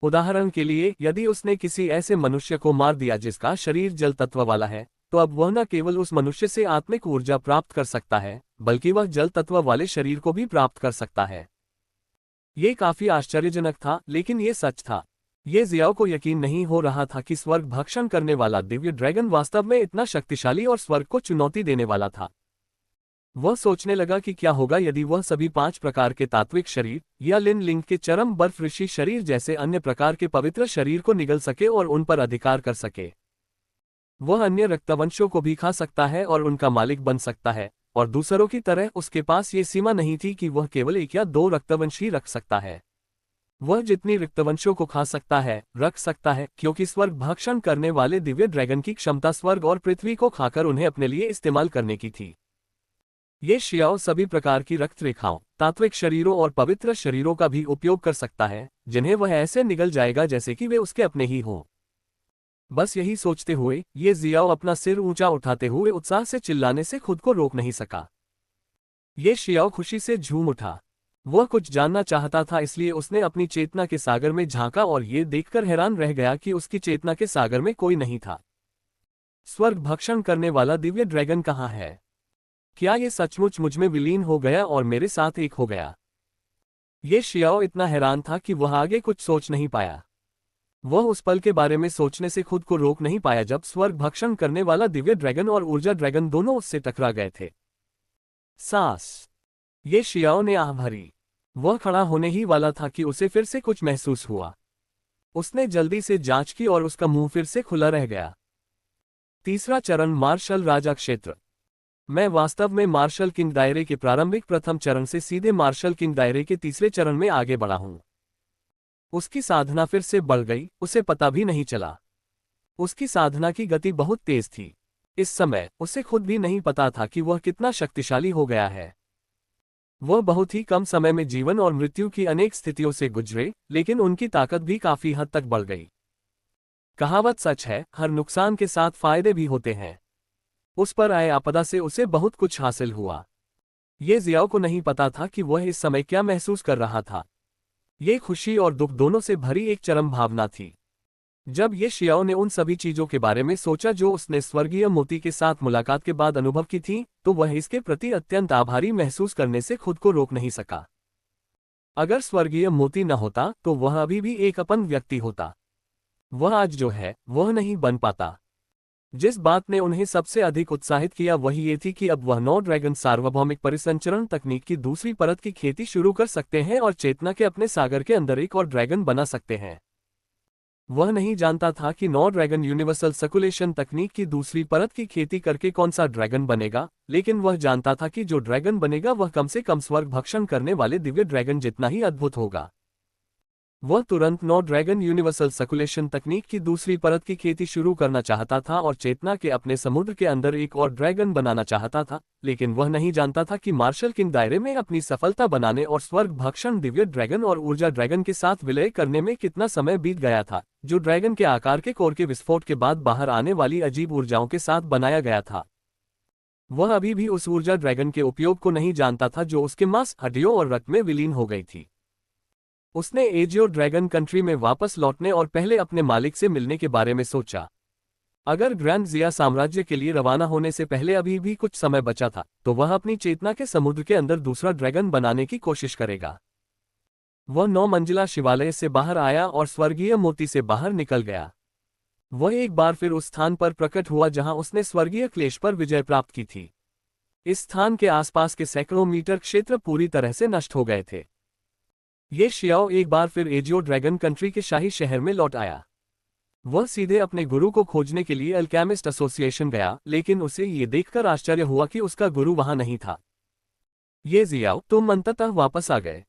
उदाहरण के लिए, यदि उसने किसी ऐसे मनुष्य को मार दिया जिसका शरीर जल तत्व वाला है, तो अब वह न केवल उस मनुष्य से आत्मिक ऊर्जा प्राप्त कर सकता है, बल्कि वह जल तत्व वाले शरीर को भी प्राप्त कर सकता है। ये काफी आश्चर्यजनक था, लेकिन ये सच था। ये जियाओ को यकीन नहीं हो रहा था कि स्वर्ग भक्षण करने वाला दिव्य ड्रैगन वास्तव में इतना शक्तिशाली और स्वर्ग को चुनौती देने वाला था। वह सोचने लगा कि क्या होगा यदि वह सभी 5 प्रकार के तात्विक शरीर या लिन लिंग के चरम बर्फ ऋषि शरीर जैसे अन्य प्रकार के पवित्र शरीर को निगल सके और उन पर अधिकार कर सके। वह अन्य रक्तवंशों को भी खा सकता है और उनका मालिक बन सकता है, और दूसरों की तरह उसके पास ये सीमा नहीं थी कि वह केवल 1 या 2 रक्तवंश ही रख सकता है। वह जितनी रक्तवंशों को खा सकता है रख सकता है, क्योंकि स्वर्ग भक्षण करने वाले दिव्य ड्रैगन की क्षमता स्वर्ग और पृथ्वी को खाकर उन्हें अपने लिए इस्तेमाल करने की थी। ये शियाओ सभी प्रकार की रक्त रेखाओं, तात्विक शरीरों और पवित्र शरीरों का भी उपयोग कर सकता है, जिन्हें वह ऐसे निगल जाएगा जैसे कि वे उसके अपने ही हों। बस यही सोचते हुए ये जियाओ अपना सिर ऊंचा उठाते हुए उत्साह से चिल्लाने से खुद को रोक नहीं सका। ये शियाओ खुशी से झूम उठा। वह कुछ जानना चाहता था, इसलिए उसने अपनी चेतना के सागर में झांका और ये देखकर हैरान रह गया कि उसकी चेतना के सागर में कोई नहीं था। स्वर्ग भक्षण करने वाला दिव्य ड्रैगन कहाँ है? क्या ये सचमुच मुझ में विलीन हो गया और मेरे साथ एक हो गया? ये शियाओ इतना हैरान था कि वह आगे कुछ सोच नहीं पाया। वह उस पल के बारे में सोचने से खुद को रोक नहीं पाया जब स्वर्ग भक्षण करने वाला दिव्य ड्रैगन और ऊर्जा ड्रैगन दोनों उससे टकरा गए थे। सांस। ये शियाओ ने आह भरी। वह खड़ा होने ही वाला था कि उसे फिर से कुछ महसूस हुआ। उसने जल्दी से जांच की और उसका मुंह फिर से खुला रह गया। तीसरा चरण, मार्शल राजा क्षेत्र। मैं वास्तव में मार्शल किंग दायरे के प्रारंभिक प्रथम चरण से सीधे मार्शल किंग दायरे के तीसरे चरण में आगे बढ़ा हूं। उसकी साधना फिर से बढ़ गई, उसे पता भी नहीं चला। उसकी साधना की गति बहुत तेज थी। इस समय उसे खुद भी नहीं पता था कि वह कितना शक्तिशाली हो गया है। वह बहुत ही कम समय में जीवन और मृत्यु की अनेक स्थितियों से गुजरे, लेकिन उनकी ताकत भी काफी हद तक बढ़ गई। कहावत सच है, हर नुकसान के साथ फायदे भी होते हैं। उस पर आए आपदा से उसे बहुत कुछ हासिल हुआ। ये जियाओ को नहीं पता था कि वह इस समय क्या महसूस कर रहा था। ये खुशी और दुख दोनों से भरी एक चरम भावना थी। जब ये शियाओ ने उन सभी चीजों के बारे में सोचा जो उसने स्वर्गीय मोती के साथ मुलाकात के बाद अनुभव की थी, तो वह इसके प्रति अत्यंत आभारी महसूस करने से खुद को रोक नहीं सका। अगर स्वर्गीय मोती न होता तो वह अभी भी एक अपन व्यक्ति होता। वह आज जो है वह नहीं बन पाता। जिस बात ने उन्हें सबसे अधिक उत्साहित किया वही ये थी कि अब वह 9 ड्रैगन सार्वभौमिक परिसंचरण तकनीक की दूसरी परत की खेती शुरू कर सकते हैं और चेतना के अपने सागर के अंदर एक और ड्रैगन बना सकते हैं। वह नहीं जानता था कि 9 ड्रैगन यूनिवर्सल सर्कुलेशन तकनीक की दूसरी परत की खेती करके कौन सा ड्रैगन बनेगा, लेकिन वह जानता था कि जो ड्रैगन बनेगा वह कम से कम स्वर्ग भक्षण करने वाले दिव्य ड्रैगन जितना ही अद्भुत होगा। वह तुरंत 9 ड्रैगन यूनिवर्सल सर्कुलेशन तकनीक की दूसरी परत की खेती शुरू करना चाहता था और चेतना के अपने समुद्र के अंदर एक और ड्रैगन बनाना चाहता था, लेकिन वह नहीं जानता था कि मार्शल किंग दायरे में अपनी सफलता बनाने और स्वर्ग भक्षण दिव्य ड्रैगन और ऊर्जा ड्रैगन के साथ विलय करने में कितना समय बीत गया था, जो ड्रैगन के आकार के कोर के विस्फोट के बाद बाहर आने वाली अजीब ऊर्जाओं के साथ बनाया गया था। वह अभी भी उस ऊर्जा ड्रैगन के उपयोग को नहीं जानता था जो उसके मांस, हड्डियों और रक्त में विलीन हो गई थी। उसने एजियो ड्रैगन कंट्री में वापस लौटने और पहले अपने मालिक से मिलने के बारे में सोचा। अगर ग्रैंड जिया साम्राज्य के लिए रवाना होने से पहले अभी भी कुछ समय बचा था, तो वह अपनी चेतना के समुद्र के अंदर दूसरा ड्रैगन बनाने की कोशिश करेगा। वह 9 मंजिला शिवालय से बाहर आया और स्वर्गीय मोती से बाहर निकल गया। वह एक बार फिर उस स्थान पर प्रकट हुआ जहां उसने स्वर्गीय क्लेश पर विजय प्राप्त की थी। इस स्थान के आसपास के सैकड़ों मीटर क्षेत्र पूरी तरह से नष्ट हो गए थे। ये शियाओ एक बार फिर एजियो ड्रैगन कंट्री के शाही शहर में लौट आया। वह सीधे अपने गुरु को खोजने के लिए अल्केमिस्ट एसोसिएशन गया, लेकिन उसे ये देखकर आश्चर्य हुआ कि उसका गुरु वहां नहीं था। ये जियाओ, तुम अंततः वापस आ गए।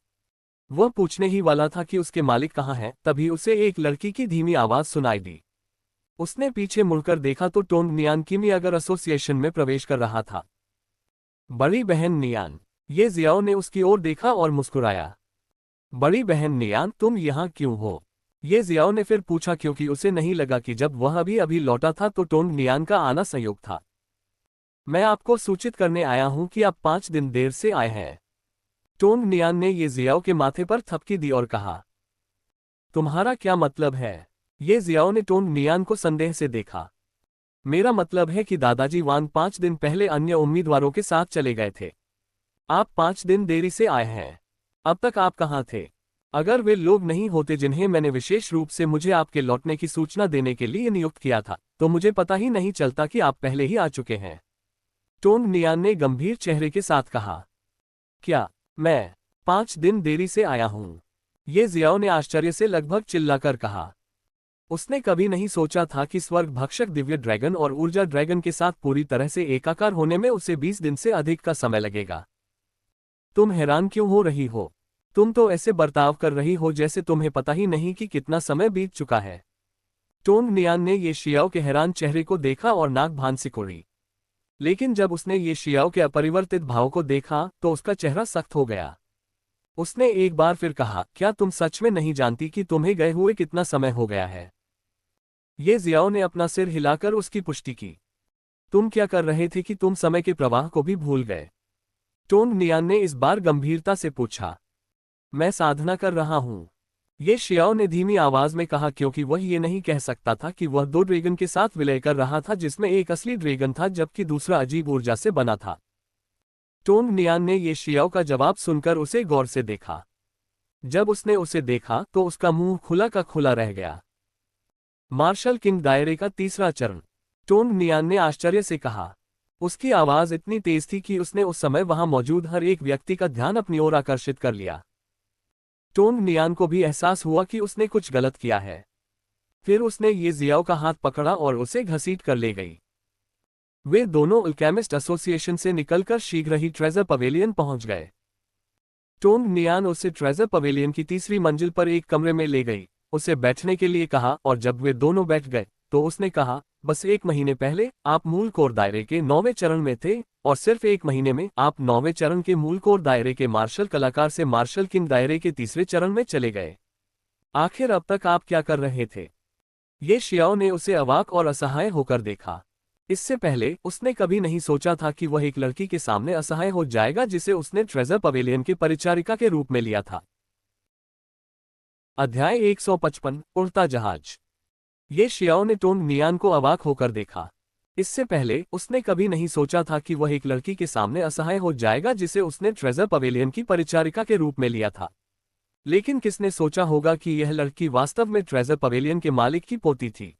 वह पूछने ही वाला था कि उसके मालिक कहाँ हैं, तभी उसे एक लड़की की धीमी आवाज सुनाई दी। उसने पीछे मुड़कर देखा तो टोंग नियान किमियागर एसोसिएशन में प्रवेश कर रहा था। बड़ी बहन नियान। ये जियाओ ने उसकी ओर देखा और मुस्कुराया। बड़ी बहन नियान, तुम यहाँ क्यों हो? ये जियाओ ने फिर पूछा, क्योंकि उसे नहीं लगा कि जब वह अभी लौटा था तो टोंग नियान का आना संयोग था। मैं आपको सूचित करने आया हूं कि आप 5 दिन देर से आए हैं। टोंग नियान ने ये जियाओ के माथे पर थपकी दी और कहा, तुम्हारा क्या मतलब है? ये जियाओ ने टोंग नियान को संदेह से देखा। मेरा मतलब है कि दादाजी वान 5 दिन पहले अन्य उम्मीदवारों के साथ चले गए थे। आप 5 दिन देरी से आए हैं। अब तक आप कहाँ थे? अगर वे लोग नहीं होते जिन्हें मैंने विशेष रूप से मुझे आपके लौटने की सूचना देने के लिए नियुक्त किया था, तो मुझे पता ही नहीं चलता कि आप पहले ही आ चुके हैं। टोंग नियान ने गंभीर चेहरे के साथ कहा, क्या मैं 5 दिन देरी से आया हूं? ये जियाओ ने आश्चर्य से लगभग चिल्लाकर कहा। उसने कभी नहीं सोचा था कि स्वर्ग भक्षक दिव्य ड्रैगन और ऊर्जा ड्रैगन के साथ पूरी तरह से एकाकार होने में उसे 20 दिन से अधिक का समय लगेगा। तुम हैरान क्यों हो रही हो? तुम तो ऐसे बर्ताव कर रही हो जैसे तुम्हें पता ही नहीं कि कितना समय बीत चुका है। टोंग नियान ने ये शियाओ के हैरान चेहरे को देखा और नाक भान सिकोड़ी। लेकिन जब उसने ये शियाओ के अपरिवर्तित भाव को देखा तो उसका चेहरा सख्त हो गया। उसने एक बार फिर कहा, क्या तुम सच में नहीं जानती कि तुम्हें गए हुए कितना समय हो गया है? ये जियाओ ने अपना सिर हिलाकर उसकी पुष्टि की। तुम क्या कर रहे थे कि तुम समय के प्रवाह को भी भूल गए? टोंग नियान ने इस बार गंभीरता से पूछा। मैं साधना कर रहा हूं। ये शियाओ ने धीमी आवाज में कहा, क्योंकि वह ये नहीं कह सकता था कि वह 2 ड्रैगन के साथ विलय कर रहा था, जिसमें एक असली ड्रैगन था जबकि दूसरा अजीब ऊर्जा से बना था। टोंग नियान ने ये शियाओ का जवाब सुनकर उसे गौर से देखा। जब उसने उसे देखा तो उसका मुंह खुला का खुला रह गया। मार्शल किंग दायरे का तीसरा चरण, टोंग नियान ने आश्चर्य से कहा। उसकी आवाज इतनी तेज थी कि उसने उस समय वहां मौजूद हर एक व्यक्ति का ध्यान अपनी ओर आकर्षित कर लिया। टोंग नियान को भी एहसास हुआ कि उसने कुछ गलत किया है। फिर उसने ये जियाओ का हाथ पकड़ा और उसे घसीट कर ले गई। वे दोनों अल्केमिस्ट एसोसिएशन से निकलकर शीघ्र ही ट्रेजर पवेलियन पहुंच गए। टोंग नियान उसे ट्रेजर पवेलियन की तीसरी मंजिल पर एक कमरे में ले गई, उसे बैठने के लिए कहा और जब वे दोनों बैठ गए तो उसने कहा, बस 1 महीने पहले आप मूल कोर दायरे के 9वें चरण में थे और सिर्फ 1 महीने में आप 9वें चरण के मूल कोर दायरे के मार्शल कलाकार से मार्शल किंग दायरे के तीसरे चरण में चले गए। आखिर अब तक आप क्या कर रहे थे? ये शियाओ ने उसे अवाक और असहाय होकर देखा। इससे पहले उसने कभी नहीं सोचा था कि वह एक लड़की के सामने असहाय हो जाएगा जिसे उसने ट्रेजर पवेलियन के परिचारिका के रूप में लिया था। अध्याय 155 उड़ता जहाज। ये शियाओ ने टोंग नियान को अवाक होकर देखा। इससे पहले उसने कभी नहीं सोचा था कि वह एक लड़की के सामने असहाय हो जाएगा जिसे उसने ट्रेजर पवेलियन की परिचारिका के रूप में लिया था। लेकिन किसने सोचा होगा कि यह लड़की वास्तव में ट्रेजर पवेलियन के मालिक की पोती थी।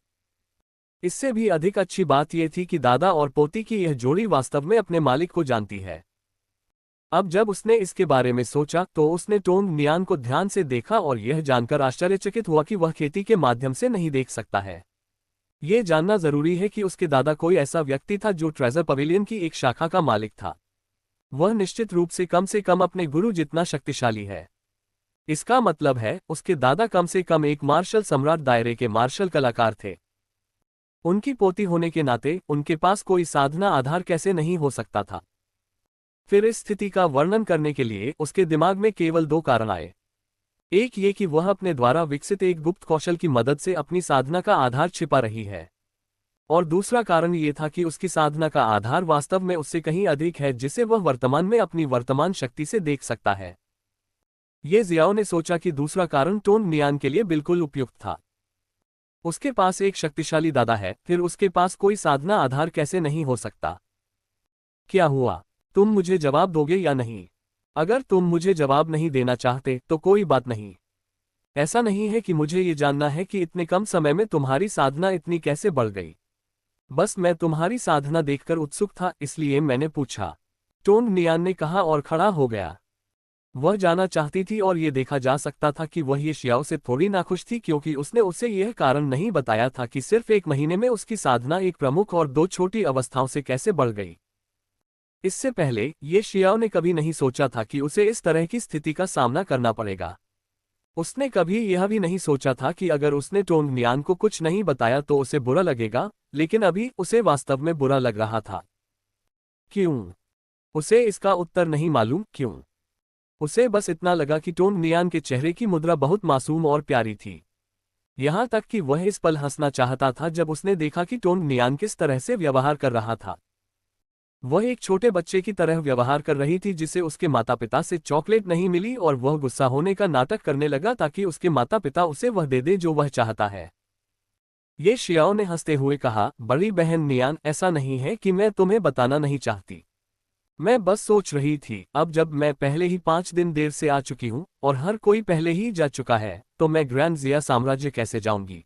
इससे भी अधिक अच्छी बात यह थी कि दादा और पोती की यह जोड़ी वास्तव में अपने मालिक को जानती है। अब जब उसने इसके बारे में सोचा तो उसने टोंग नियान को ध्यान से देखा और यह जानकर आश्चर्यचकित हुआ कि वह खेती के माध्यम से नहीं देख सकता है। यह जानना जरूरी है कि उसके दादा कोई ऐसा व्यक्ति था जो ट्रेजर पवेलियन की एक शाखा का मालिक था। वह निश्चित रूप से कम अपने गुरु जितना शक्तिशाली है। इसका मतलब है उसके दादा कम से कम एक मार्शल सम्राट दायरे के मार्शल कलाकार थे। उनकी पोती होने के नाते उनके पास कोई साधना आधार कैसे नहीं हो सकता था? फिर इस स्थिति का वर्णन करने के लिए उसके दिमाग में केवल 2 कारण आए। एक ये कि वह अपने द्वारा विकसित एक गुप्त कौशल की मदद से अपनी साधना का आधार छिपा रही है, और दूसरा कारण ये था कि उसकी साधना का आधार वास्तव में उससे कहीं अधिक है जिसे वह वर्तमान में अपनी वर्तमान शक्ति से देख सकता है। ये जियाओ ने सोचा कि दूसरा कारण टोंग नियान के लिए बिल्कुल उपयुक्त था। उसके पास एक शक्तिशाली दादा है, फिर उसके पास कोई साधना आधार कैसे नहीं हो सकता? क्या हुआ? तुम मुझे जवाब दोगे या नहीं? अगर तुम मुझे जवाब नहीं देना चाहते तो कोई बात नहीं। ऐसा नहीं है कि मुझे ये जानना है कि इतने कम समय में तुम्हारी साधना इतनी कैसे बढ़ गई। बस मैं तुम्हारी साधना देखकर उत्सुक था, इसलिए मैंने पूछा। टोंग नियान ने कहा और खड़ा हो गया। वह जाना चाहती थी और ये देखा जा सकता था कि वह ये शियाओ से थोड़ी नाखुश थी क्योंकि उसने उसे यह कारण नहीं बताया था कि सिर्फ 1 महीने में उसकी साधना एक प्रमुख और 2 छोटी अवस्थाओं से कैसे बढ़ गई। इससे पहले ये शियाओ ने कभी नहीं सोचा था कि उसे इस तरह की स्थिति का सामना करना पड़ेगा। उसने कभी यह भी नहीं सोचा था कि अगर उसने टोंग नियान को कुछ नहीं बताया तो उसे बुरा लगेगा, लेकिन अभी उसे वास्तव में बुरा लग रहा था। क्यों? उसे इसका उत्तर नहीं मालूम क्यों। उसे बस इतना लगा कि टोंग नियान के चेहरे की मुद्रा बहुत मासूम और प्यारी थी। यहां तक कि वह इस पल हंसना चाहता था जब उसने देखा कि टोंग नियान किस तरह से व्यवहार कर रहा था। वह एक छोटे बच्चे की तरह व्यवहार कर रही थी जिसे उसके माता पिता से चॉकलेट नहीं मिली और वह गुस्सा होने का नाटक करने लगा ताकि उसके माता पिता उसे वह दे दे जो वह चाहता है। ये शियाओ ने हंसते हुए कहा, बड़ी बहन नियान, ऐसा नहीं है कि मैं तुम्हें बताना नहीं चाहती। मैं बस सोच रही थी, अब जब मैं पहले ही 5 दिन देर से आ चुकी हूँ और हर कोई पहले ही जा चुका है, तो मैं ग्रैंड जिया साम्राज्य कैसे जाऊंगी?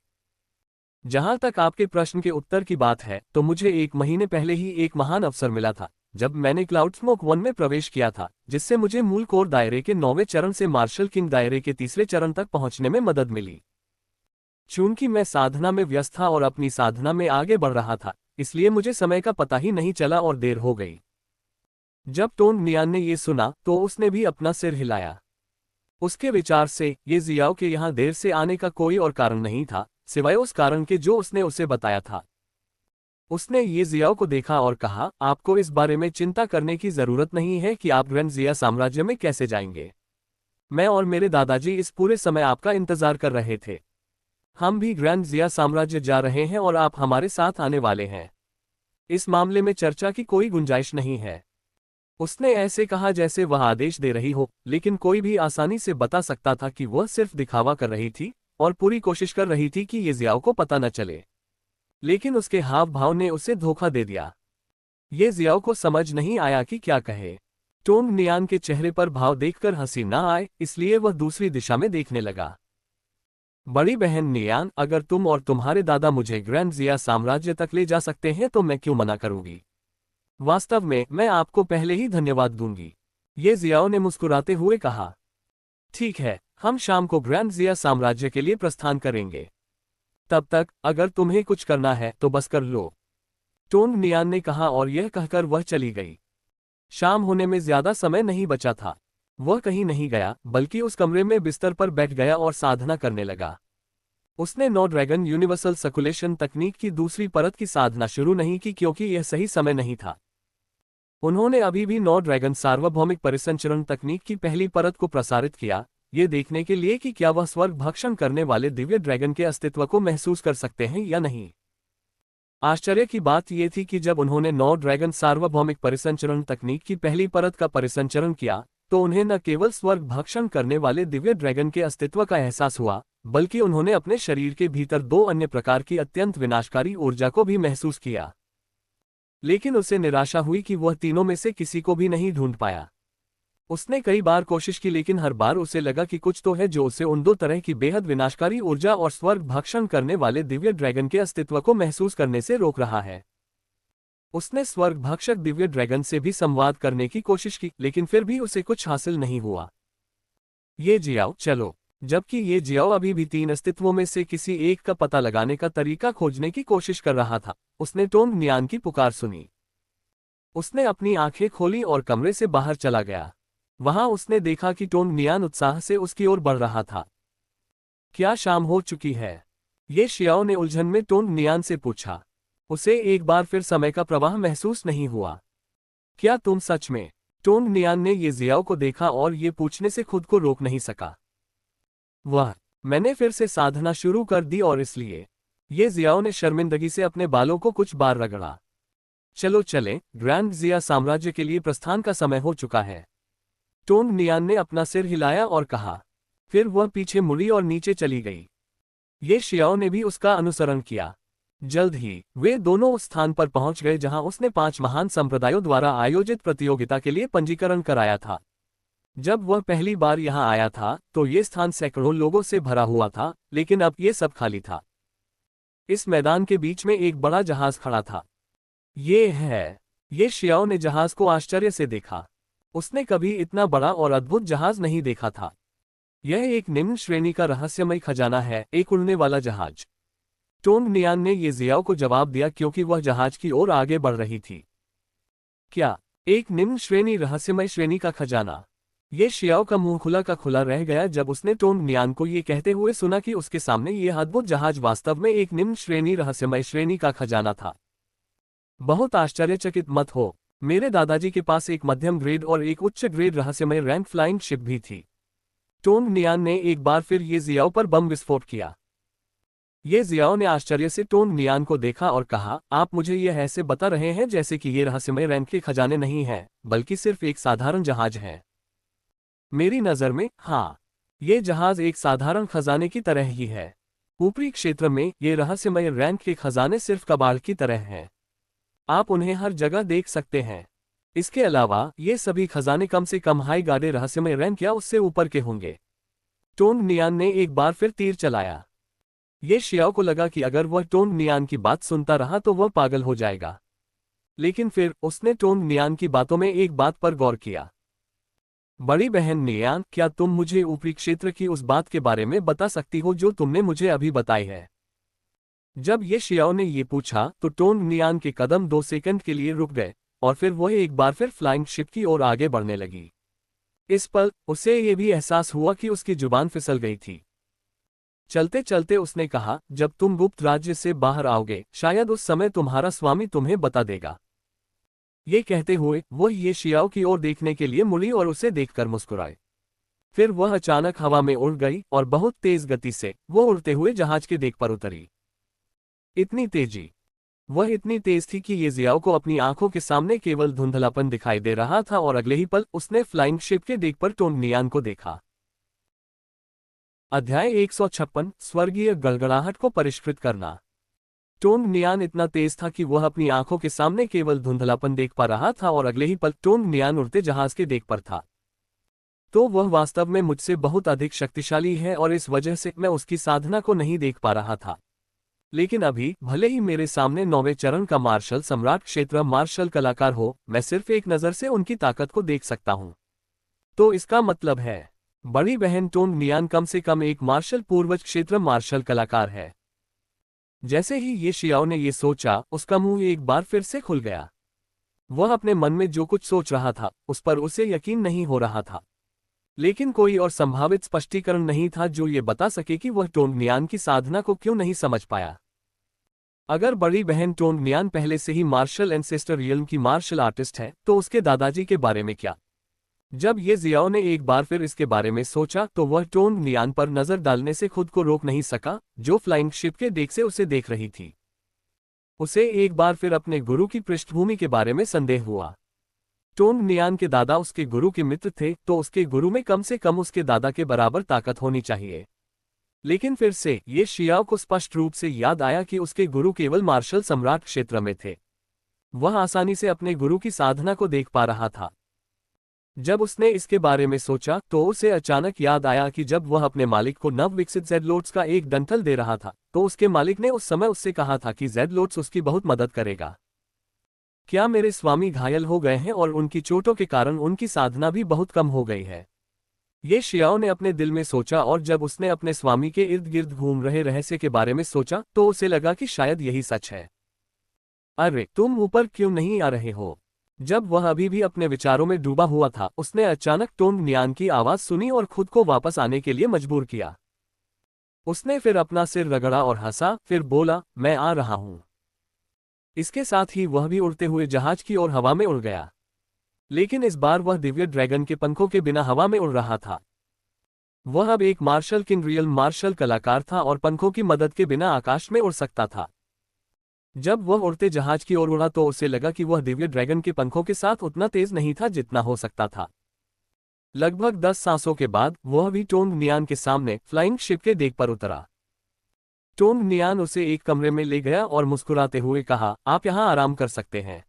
जहां तक आपके प्रश्न के उत्तर की बात है, तो मुझे 1 महीने पहले ही एक महान अवसर मिला था जब मैंने क्लाउड स्मोक 1 में प्रवेश किया था, जिससे मुझे मूल कोर दायरे के 9वें चरण से मार्शल किंग दायरे के तीसरे चरण तक पहुंचने में मदद मिली। चूंकि मैं साधना में व्यस्त था और अपनी साधना में आगे बढ़ रहा था, इसलिए मुझे समय का पता ही नहीं चला और देर हो गई। जब टोंग नियान ने ये सुना तो उसने भी अपना सिर हिलाया। उसके विचार से ये जियाओ के यहाँ देर से आने का कोई और कारण नहीं था सिवाय उस कारण के जो उसने उसे बताया था। उसने ये जियाओ को देखा और कहा, आपको इस बारे में चिंता करने की जरूरत नहीं है कि आप ग्रैंड जिया साम्राज्य में कैसे जाएंगे। मैं और मेरे दादाजी इस पूरे समय आपका इंतजार कर रहे थे। हम भी ग्रैंड जिया साम्राज्य जा रहे हैं और आप हमारे साथ आने वाले हैं। इस मामले में चर्चा की कोई गुंजाइश नहीं है। उसने ऐसे कहा जैसे वह आदेश दे रही हो, लेकिन कोई भी आसानी से बता सकता था कि वह सिर्फ दिखावा कर रही थी और पूरी कोशिश कर रही थी कि ये जियाओ को पता न चले। लेकिन उसके हाव भाव ने उसे धोखा दे दिया। ये जियाओ को समझ नहीं आया कि क्या कहे। टोंग नियान के चेहरे पर भाव देखकर हंसी न आए, इसलिए वह दूसरी दिशा में देखने लगा। बड़ी बहन नियान, अगर तुम और तुम्हारे दादा मुझे ग्रैंड जिया साम्राज्य तक ले जा सकते हैं तो मैं क्यों मना करूंगी। वास्तव में मैं आपको पहले ही धन्यवाद दूंगी। ये जियाओ ने मुस्कुराते हुए कहा। ठीक है, हम शाम को ग्रैंड जिया साम्राज्य के लिए प्रस्थान करेंगे। तब तक अगर तुम्हें कुछ करना है तो बस कर लो, टोंग नियान ने कहा और यह कहकर वह चली गई। शाम होने में ज्यादा समय नहीं बचा था। वह कहीं नहीं गया बल्कि उस कमरे में बिस्तर पर बैठ गया और साधना करने लगा। उसने नो ड्रैगन यूनिवर्सल सर्कुलेशन तकनीक की दूसरी परत की साधना शुरू नहीं की क्योंकि यह सही समय नहीं था। उन्होंने अभी भी नो ड्रैगन सार्वभौमिक परिसंचरण तकनीक की पहली परत को प्रसारित किया, ये देखने के लिए कि क्या वह स्वर्ग भक्षण करने वाले दिव्य ड्रैगन के अस्तित्व को महसूस कर सकते हैं या नहीं। आश्चर्य की बात यह थी कि जब उन्होंने नो ड्रैगन सार्वभौमिक परिसंचरण तकनीक की पहली परत का परिसंचरण किया तो उन्हें न केवल स्वर्ग भक्षण करने वाले दिव्य ड्रैगन के अस्तित्व का एहसास हुआ, बल्कि उन्होंने अपने शरीर के भीतर दो अन्य प्रकार की अत्यंत विनाशकारी ऊर्जा को भी महसूस किया। लेकिन उसे निराशा हुई कि वह तीनों में से किसी को भी नहीं ढूंढ पाया। उसने कई बार कोशिश की लेकिन हर बार उसे लगा कि कुछ तो है जो उसे उन दो तरह की बेहद विनाशकारी ऊर्जा और स्वर्ग भक्षण करने वाले दिव्य ड्रैगन के अस्तित्व को महसूस करने से रोक रहा है। उसने स्वर्ग भक्षक दिव्य ड्रैगन से भी संवाद करने की कोशिश की लेकिन फिर भी उसे कुछ हासिल नहीं हुआ। ये जियाओ चलो। जबकि ये जियाओ अभी भी तीन अस्तित्वों में से किसी एक का पता लगाने का तरीका खोजने की कोशिश कर रहा था, उसने टोंग नियान की पुकार सुनी। उसने अपनी आंखें खोली और कमरे से बाहर चला गया। वहां उसने देखा कि टोंग नियान उत्साह से उसकी ओर बढ़ रहा था। क्या शाम हो चुकी है? ये शियाओ ने उलझन में टोंग नियान से पूछा। उसे एक बार फिर समय का प्रवाह महसूस नहीं हुआ। क्या तुम सच में? टोंग नियान ने ये जियाओ को देखा और ये पूछने से खुद को रोक नहीं सका। मैंने फिर से साधना शुरू कर दी और इसलिए। ये जियाओ ने शर्मिंदगी से अपने बालों को कुछ बार रगड़ा। चलो चलें, ग्रैंड जिया साम्राज्य के लिए प्रस्थान का समय हो चुका है। टोंग नियान ने अपना सिर हिलाया और कहा। फिर वह पीछे मुड़ी और नीचे चली गई। ये शियाओ ने भी उसका अनुसरण किया। जल्द ही वे दोनों उस स्थान पर पहुंच गए जहां उसने 5 महान संप्रदायों द्वारा आयोजित प्रतियोगिता के लिए पंजीकरण कराया था। जब वह पहली बार यहां आया था तो ये स्थान सैकड़ों लोगों से भरा हुआ था, लेकिन अब ये सब खाली था। इस मैदान के बीच में एक बड़ा जहाज खड़ा था। ये शियाओ ने जहाज को आश्चर्य से देखा। उसने कभी इतना बड़ा और अद्भुत जहाज नहीं देखा था। यह एक निम्न श्रेणी का रहस्यमय खजाना है, एक उड़ने वाला जहाज। टोंग नियान ने ये जियाओ को जवाब दिया क्योंकि वह जहाज की ओर आगे बढ़ रही थी। क्या? एक निम्न श्रेणी रहस्यमय श्रेणी का खजाना? ये शियाओ का मुंह खुला का खुला रह गया जब उसने टोंग नियान को ये कहते हुए सुना कि उसके सामने ये अद्भुत जहाज वास्तव में एक निम्न श्रेणी रहस्यमय श्रेणी का खजाना था। बहुत आश्चर्यचकित मत हो, मेरे दादाजी के पास एक मध्यम ग्रेड और एक उच्च ग्रेड रहस्यमय रैंक फ्लाइंग शिप भी थी। टोंग नियान ने एक बार फिर ये जियाओ पर बम विस्फोट किया। ये जियाओ ने आश्चर्य से टोंग नियान को देखा और कहा, आप मुझे यह ऐसे बता रहे हैं जैसे कि ये रहस्यमय रैंक के खजाने नहीं हैं, बल्कि सिर्फ एक साधारण जहाज है। मेरी नज़र में, हाँ, ये जहाज एक साधारण खजाने की तरह ही है। ऊपरी क्षेत्र में ये रहस्यमय रैंक के खजाने सिर्फ कबाड़ की तरह हैं। आप उन्हें हर जगह देख सकते हैं। इसके अलावा ये सभी खजाने कम से कम हाई गार्डे रहस्यमय रैंक या उससे ऊपर के होंगे। टोंग नियान ने एक बार फिर तीर चलाया। ये शियाओ को लगा कि अगर वह टोंग नियान की बात सुनता रहा तो वह पागल हो जाएगा। लेकिन फिर उसने टोंग नियान की बातों में एक बात पर गौर किया। बड़ी बहन नियान, क्या तुम मुझे ऊपरी क्षेत्र की उस बात के बारे में बता सकती हो जो तुमने मुझे अभी बताई है? जब ये शियाओ ने ये पूछा तो टोंग नियान के कदम 2 सेकंड के लिए रुक गए और फिर वह एक बार फिर फ्लाइंग शिप की ओर आगे बढ़ने लगी। इस पल उसे ये भी एहसास हुआ कि उसकी जुबान फिसल गई थी। चलते चलते उसने कहा, जब तुम गुप्त राज्य से बाहर आओगे शायद उस समय तुम्हारा स्वामी तुम्हें बता देगा। ये कहते हुए वह ये शियाओ की ओर देखने के लिए मुड़ी और उसे देखकर मुस्कुराए। फिर वह अचानक हवा में उड़ गई और बहुत तेज गति से वो उड़ते हुए जहाज के डेक पर उतरी। वह इतनी तेज थी कि ये जियाओ को अपनी आंखों के सामने केवल धुंधलापन दिखाई दे रहा था और अगले ही पल उसने फ्लाइंग शिप के डेक पर टोंग नियान को देखा। अध्याय 156 स्वर्गीय गड़गड़ाहट को परिष्कृत करना। टोंग नियान इतना तेज था कि वह अपनी आंखों के सामने केवल धुंधलापन देख पा रहा था और अगले ही पल टोंग नियान उड़ते जहाज के डेक पर था। तो वह वास्तव में मुझसे बहुत अधिक शक्तिशाली है और इस वजह से मैं उसकी साधना को नहीं देख पा रहा था। लेकिन अभी भले ही मेरे सामने 9वें चरण का मार्शल सम्राट क्षेत्र मार्शल कलाकार हो, मैं सिर्फ एक नज़र से उनकी ताकत को देख सकता हूं। तो इसका मतलब है बड़ी बहन टोंग नियान कम से कम एक मार्शल पूर्वज क्षेत्र मार्शल कलाकार है। जैसे ही ये शियाओ ने ये सोचा, उसका मुंह एक बार फिर से खुल गया। वह अपने मन में जो कुछ सोच रहा था उस पर उसे यकीन नहीं हो रहा था, लेकिन कोई और संभावित स्पष्टीकरण नहीं था जो ये बता सके कि वह टोंगनियान की साधना को क्यों नहीं समझ पाया। अगर बड़ी बहन टोंगनियान पहले से ही मार्शल एंसेस्टर रियल्म की मार्शल आर्टिस्ट है, तो उसके दादाजी के बारे में क्या? जब ये जियाओ ने एक बार फिर इसके बारे में सोचा तो वह टोंगनियान पर नजर डालने से खुद को रोक नहीं सका, जो फ्लाइंग शिप के डेक से उसे देख रही थी। उसे एक बार फिर अपने गुरु की पृष्ठभूमि के बारे में संदेह हुआ। टोंगनियान के दादा उसके गुरु के मित्र थे, तो उसके गुरु में कम से कम उसके दादा के बराबर ताकत होनी चाहिए। लेकिन फिर से ये शियाओ को स्पष्ट रूप से याद आया कि उसके गुरु केवल मार्शल सम्राट क्षेत्र में थे। वह आसानी से अपने गुरु की साधना को देख पा रहा था। जब उसने इसके बारे में सोचा तो उसे अचानक याद आया कि जब वह अपने मालिक को नवविकसित जेड लोट्स का एक डंठल दे रहा था, तो उसके मालिक ने उस समय उससे कहा था कि जेड लोट्स उसकी बहुत मदद करेगा। क्या मेरे स्वामी घायल हो गए हैं और उनकी चोटों के कारण उनकी साधना भी बहुत कम हो गई है? ये शियाओ ने अपने दिल में सोचा, और जब उसने अपने स्वामी के इर्द गिर्द घूम रहे रहस्य के बारे में सोचा तो उसे लगा कि शायद यही सच है। अरे तुम ऊपर क्यों नहीं आ रहे हो? जब वह अभी भी अपने विचारों में डूबा हुआ था, उसने अचानक टोंगनियान की आवाज सुनी और खुद को वापस आने के लिए मजबूर किया। उसने फिर अपना सिर रगड़ा और हंसा, फिर बोला, मैं आ रहा हूं। इसके साथ ही वह भी उड़ते हुए जहाज की ओर हवा में उड़ गया। लेकिन इस बार वह दिव्य ड्रैगन के पंखों के बिना हवा में उड़ रहा था। वह अब एक मार्शल किंग रियल मार्शल कलाकार था और पंखों की मदद के बिना आकाश में उड़ सकता था। जब वह उड़ते जहाज की ओर उड़ा तो उसे लगा कि वह दिव्य ड्रैगन के पंखों के साथ उतना तेज नहीं था जितना हो सकता था। लगभग 10 सांसों के बाद वह भी टोंगनियान के सामने फ्लाइंग शिप के डेक पर उतरा। टोंगनियान उसे एक कमरे में ले गया और मुस्कुराते हुए कहा, आप यहाँ आराम कर सकते हैं।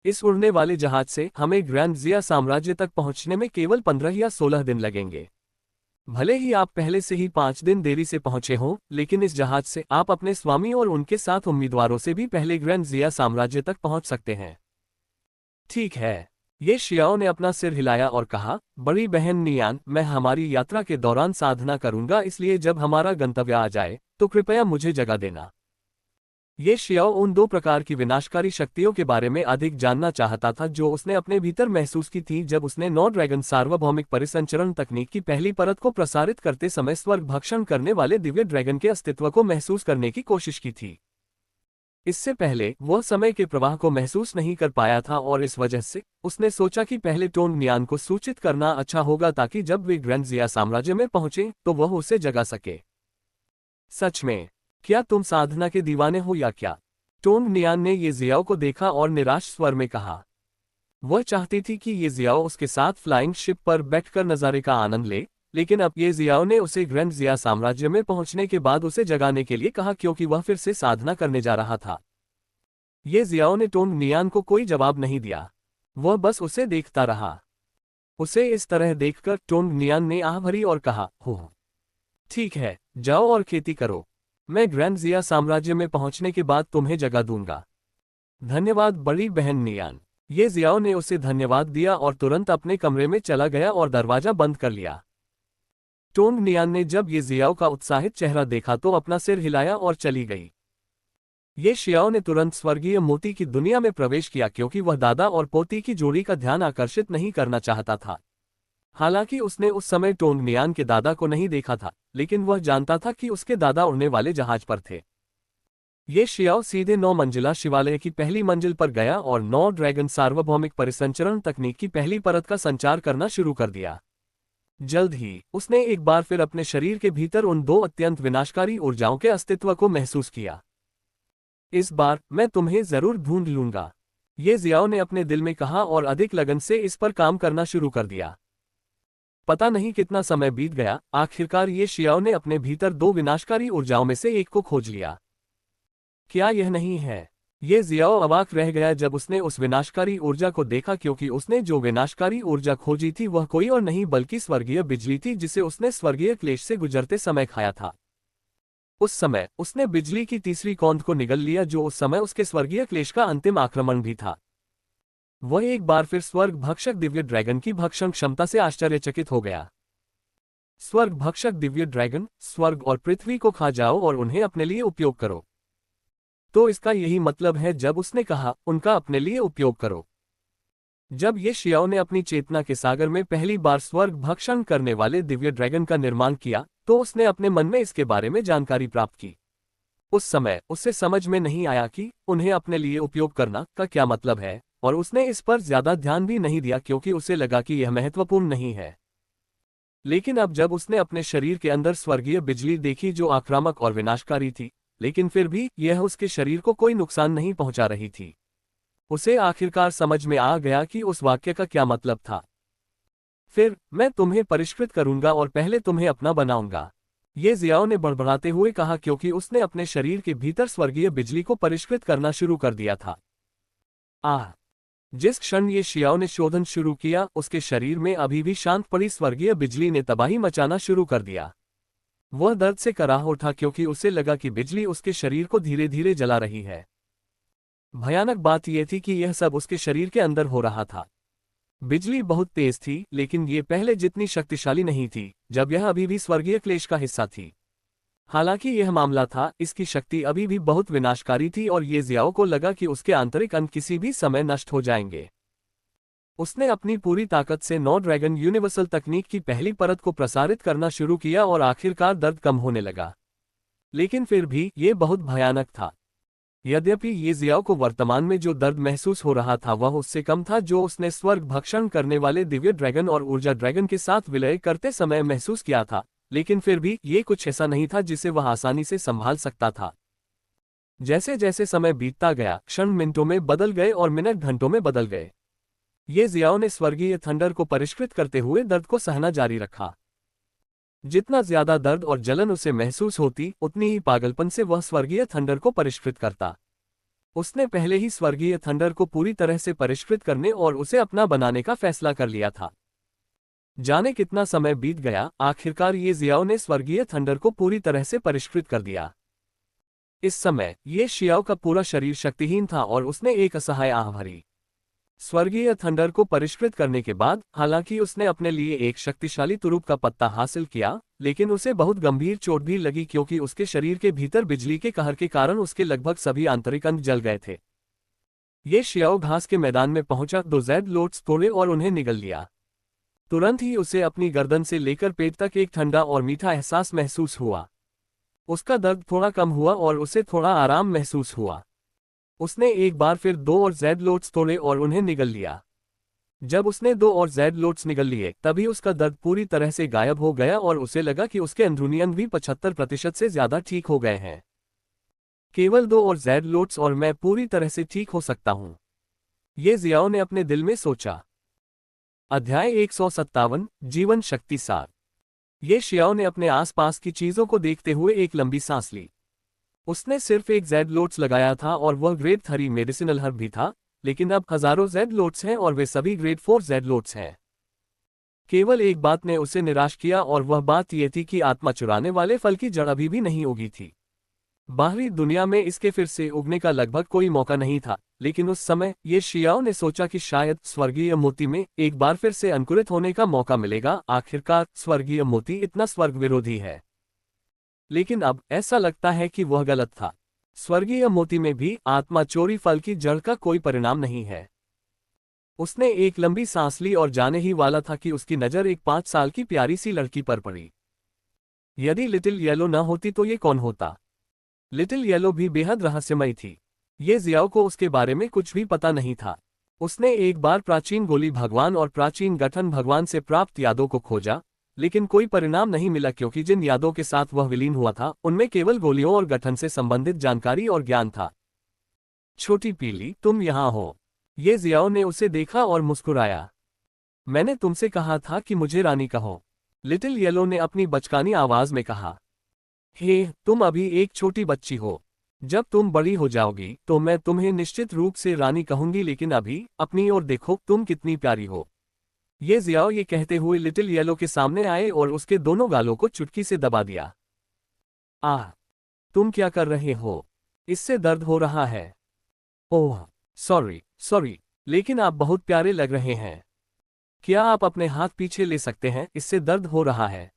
इस उड़ने वाले जहाज से हमें ग्रैंड जिया साम्राज्य तक पहुंचने में केवल 15 या 16 दिन लगेंगे। भले ही आप पहले से ही 5 दिन देरी से पहुंचे हों, लेकिन इस जहाज से आप अपने स्वामी और उनके साथ उम्मीदवारों से भी पहले ग्रैंड जिया साम्राज्य तक पहुंच सकते हैं। ठीक है। ये शियाओ ने अपना सिर हिलाया और कहा, बड़ी बहन नियान, मैं हमारी यात्रा के दौरान साधना करूंगा, इसलिए जब हमारा गंतव्य आ जाए तो कृपया मुझे जगह देना। ये शियाओ उन 2 प्रकार की विनाशकारी शक्तियों के बारे में अधिक जानना चाहता था जो उसने अपने भीतर महसूस की थी जब उसने नौ ड्रैगन सार्वभौमिक परिसंचरण तकनीक की पहली परत को प्रसारित करते समय स्वर्ग भक्षण करने वाले दिव्य ड्रैगन के अस्तित्व को महसूस करने की कोशिश की थी। इससे पहले वह समय के प्रवाह को महसूस नहीं कर पाया था और इस वजह से उसने सोचा कि पहले टोंगनियान को सूचित करना अच्छा होगा ताकि जब वे ग्रैंड जिया साम्राज्य में पहुंचे तो वह उसे जगा सके। सच में, क्या तुम साधना के दीवाने हो या क्या? टोंगनियान ने ये जियाओ को देखा और निराश स्वर में कहा। वह चाहती थी कि ये जियाओ उसके साथ फ्लाइंग शिप पर बैठकर नज़ारे का आनंद ले, लेकिन अब ये जियाओ ने उसे ग्रैंड जिया साम्राज्य में पहुंचने के बाद उसे जगाने के लिए कहा क्योंकि वह फिर से साधना करने जा रहा था। ये जियाओ ने टोंगनियान को कोई जवाब नहीं दिया। वह बस उसे देखता रहा। उसे इस तरह देखकर टोंगनियान ने आह भरी और कहा, हो ठीक है, जाओ और खेती करो। मैं ग्रैंड जिया साम्राज्य में पहुंचने के बाद तुम्हें जगा दूंगा। धन्यवाद बड़ी बहन नियान। ये जियाओ ने उसे धन्यवाद दिया और तुरंत अपने कमरे में चला गया और दरवाजा बंद कर लिया। टोंगनियान ने जब ये जियाओ का उत्साहित चेहरा देखा तो अपना सिर हिलाया और चली गई। ये शियाओ ने तुरंत स्वर्गीय मोती की दुनिया में प्रवेश किया क्योंकि वह दादा और पोती की जोड़ी का ध्यान आकर्षित नहीं करना चाहता था। हालांकि उसने उस समय टोंगनियान के दादा को नहीं देखा था, लेकिन वह जानता था कि उसके दादा उड़ने वाले जहाज पर थे। ये शियाओ सीधे 9 मंजिला शिवालय की पहली मंजिल पर गया और 9 ड्रैगन सार्वभौमिक परिसंचरण तकनीक की पहली परत का संचार करना शुरू कर दिया। जल्द ही उसने एक बार फिर अपने शरीर के भीतर उन 2 अत्यंत विनाशकारी ऊर्जाओं के अस्तित्व को महसूस किया। इस बार मैं तुम्हें जरूर ढूंढ लूंगा, ये जियाओ ने अपने दिल में कहा और अधिक लगन से इस पर काम करना शुरू कर दिया। पता नहीं कितना समय बीत गया, आखिरकार ये शियाओ ने अपने भीतर 2 विनाशकारी ऊर्जाओं में से एक को खोज लिया। क्या यह नहीं है? ये जियाओ अवाक रह गया जब उसने उस विनाशकारी ऊर्जा को देखा क्योंकि उसने जो विनाशकारी ऊर्जा खोजी थी वह कोई और नहीं बल्कि स्वर्गीय बिजली थी जिसे उसने स्वर्गीय क्लेश से गुजरते समय खाया था। उस समय उसने बिजली की तीसरी कौंध को निगल लिया जो उस समय उसके स्वर्गीय क्लेश का अंतिम आक्रमण भी था। वह एक बार फिर स्वर्ग भक्षक दिव्य ड्रैगन की भक्षण क्षमता से आश्चर्यचकित हो गया। स्वर्ग भक्षक दिव्य ड्रैगन, स्वर्ग और पृथ्वी को खा जाओ और उन्हें अपने लिए उपयोग करो। तो इसका यही मतलब है जब उसने कहा उनका अपने लिए उपयोग करो। जब ये शियाओ ने अपनी चेतना के सागर में पहली बार स्वर्ग भक्षण करने वाले दिव्य ड्रैगन का निर्माण किया तो उसने अपने मन में इसके बारे में जानकारी प्राप्त की। उस समय उसे समझ में नहीं आया कि उन्हें अपने लिए उपयोग करना का क्या मतलब है, और उसने इस पर ज्यादा ध्यान भी नहीं दिया क्योंकि उसे लगा कि यह महत्वपूर्ण नहीं है। लेकिन अब जब उसने अपने शरीर के अंदर स्वर्गीय बिजली देखी जो आक्रामक और विनाशकारी थी, लेकिन फिर भी यह उसके शरीर को कोई नुकसान नहीं पहुंचा रही थी, उसे आखिरकार समझ में आ गया कि उस वाक्य का क्या मतलब था। फिर मैं तुम्हें परिष्कृत करूंगा और पहले तुम्हें अपना बनाऊंगा, ये जियाओ ने बड़बड़ाते हुए कहा क्योंकि उसने अपने शरीर के भीतर स्वर्गीय बिजली को परिष्कृत करना शुरू कर दिया था। जिस क्षण ये शियाओ ने शोधन शुरू किया उसके शरीर में अभी भी शांत पड़ी स्वर्गीय बिजली ने तबाही मचाना शुरू कर दिया। वह दर्द से कराह उठा क्योंकि उसे लगा कि बिजली उसके शरीर को धीरे धीरे जला रही है। भयानक बात यह थी कि यह सब उसके शरीर के अंदर हो रहा था। बिजली बहुत तेज थी लेकिन ये पहले जितनी शक्तिशाली नहीं थी जब यह अभी भी स्वर्गीय क्लेश का हिस्सा थी। हालांकि यह मामला था, इसकी शक्ति अभी भी बहुत विनाशकारी थी और ये जियाओ को लगा कि उसके आंतरिक अंग किसी भी समय नष्ट हो जाएंगे। उसने अपनी पूरी ताकत से नौ ड्रैगन यूनिवर्सल तकनीक की पहली परत को प्रसारित करना शुरू किया और आखिरकार दर्द कम होने लगा। लेकिन फिर भी ये बहुत भयानक था। यद्यपि ये जियाओ को वर्तमान में जो दर्द महसूस हो रहा था वह उससे कम था जो उसने स्वर्ग भक्षण करने वाले दिव्य ड्रैगन और ऊर्जा ड्रैगन के साथ विलय करते समय महसूस किया था, लेकिन फिर भी ये कुछ ऐसा नहीं था जिसे वह आसानी से संभाल सकता था। जैसे जैसे समय बीतता गया क्षण मिनटों में बदल गए और मिनट घंटों में बदल गए। ये जियाओ ने स्वर्गीय थंडर को परिष्कृत करते हुए दर्द को सहना जारी रखा। जितना ज्यादा दर्द और जलन उसे महसूस होती उतनी ही पागलपन से वह स्वर्गीय थंडर को परिष्कृत करता। उसने पहले ही स्वर्गीय थंडर को पूरी तरह से परिष्कृत करने और उसे अपना बनाने का फैसला कर लिया था। जाने कितना समय बीत गया, आखिरकार ये जियाओ ने स्वर्गीय थंडर को पूरी तरह से परिष्कृत कर दिया। इस समय ये शियाओ का पूरा शरीर शक्तिहीन था और उसने एक असहाय आह भरी। स्वर्गीय थंडर को परिष्कृत करने के बाद हालांकि उसने अपने लिए एक शक्तिशाली तुरुप का पत्ता हासिल किया, लेकिन उसे बहुत गंभीर चोट भी लगी क्योंकि उसके शरीर के भीतर बिजली के कहर के कारण उसके लगभग सभी आंतरिक अंग जल गए थे। ये शियाओ घास के मैदान में पहुंचा, दो ज़ेड लोट्स तोड़े और उन्हें निगल लिया। तुरंत ही उसे अपनी गर्दन से लेकर पेट तक एक ठंडा और मीठा एहसास महसूस हुआ। उसका दर्द थोड़ा कम हुआ और उसे थोड़ा आराम महसूस हुआ। उसने एक बार फिर दो और ज़ेड लोट्स तोड़े और उन्हें निगल लिया। जब उसने दो और ज़ेड लोट्स निगल लिए तभी उसका दर्द पूरी तरह से गायब हो गया और उसे लगा कि उसके अंदरूनी अंग भी 75% से ज्यादा ठीक हो गए हैं। केवल दो और ज़ेड लोट्स और मैं पूरी तरह से ठीक हो सकता हूं, ये जियाओ ने अपने दिल में सोचा। अध्याय 157 जीवन शक्ति सार। ये शियाओ ने अपने आसपास की चीजों को देखते हुए एक लंबी सांस ली। उसने सिर्फ एक ज़ेड लोट्स लगाया था और वह ग्रेड 3 मेडिसिनल हर्ब भी था, लेकिन अब हजारों ज़ेड लोट्स हैं और वे सभी ग्रेड 4 ज़ेड लोट्स हैं। केवल एक बात ने उसे निराश किया और वह बात यह थी कि आत्मा चुराने वाले फल की जड़ अभी भी नहीं उगी थी। बाहरी दुनिया में इसके फिर से उगने का लगभग कोई मौका नहीं था, लेकिन उस समय ये शियाओ ने सोचा कि शायद स्वर्गीय मोती में एक बार फिर से अंकुरित होने का मौका मिलेगा। आखिरकार स्वर्गीय मोती इतना स्वर्ग विरोधी है, लेकिन अब ऐसा लगता है कि वह गलत था। स्वर्गीय मोती में भी आत्मा चोरी फल की जड़ का कोई परिणाम नहीं है। उसने एक लंबी सांस ली और जाने ही वाला था कि उसकी नजर एक 5 साल की प्यारी सी लड़की पर पड़ी। यदि लिटिल येलो न होती तो ये कौन होता? लिटिल येलो भी बेहद रहस्यमयी थी। ये जियाओ को उसके बारे में कुछ भी पता नहीं था। उसने एक बार प्राचीन गोली भगवान और प्राचीन गठन भगवान से प्राप्त यादों को खोजा, लेकिन कोई परिणाम नहीं मिला क्योंकि जिन यादों के साथ वह विलीन हुआ था उनमें केवल गोलियों और गठन से संबंधित जानकारी और ज्ञान था। छोटी पीली, तुम यहाँ हो। ये जियाओ ने उसे देखा और मुस्कुराया। मैंने तुमसे कहा था कि मुझे रानी कहो, लिटिल येलो ने अपनी बचकानी आवाज में कहा। हे, तुम अभी एक छोटी बच्ची हो। जब तुम बड़ी हो जाओगी तो मैं तुम्हें निश्चित रूप से रानी कहूंगी, लेकिन अभी अपनी ओर देखो, तुम कितनी प्यारी हो। ये जियाओ ये कहते हुए लिटिल येलो के सामने आए और उसके दोनों गालों को चुटकी से दबा दिया। आह, तुम क्या कर रहे हो? इससे दर्द हो रहा है। ओह, सॉरी, लेकिन आप बहुत प्यारे लग रहे हैं। क्या आप अपने हाथ पीछे ले सकते हैं? इससे दर्द हो रहा है।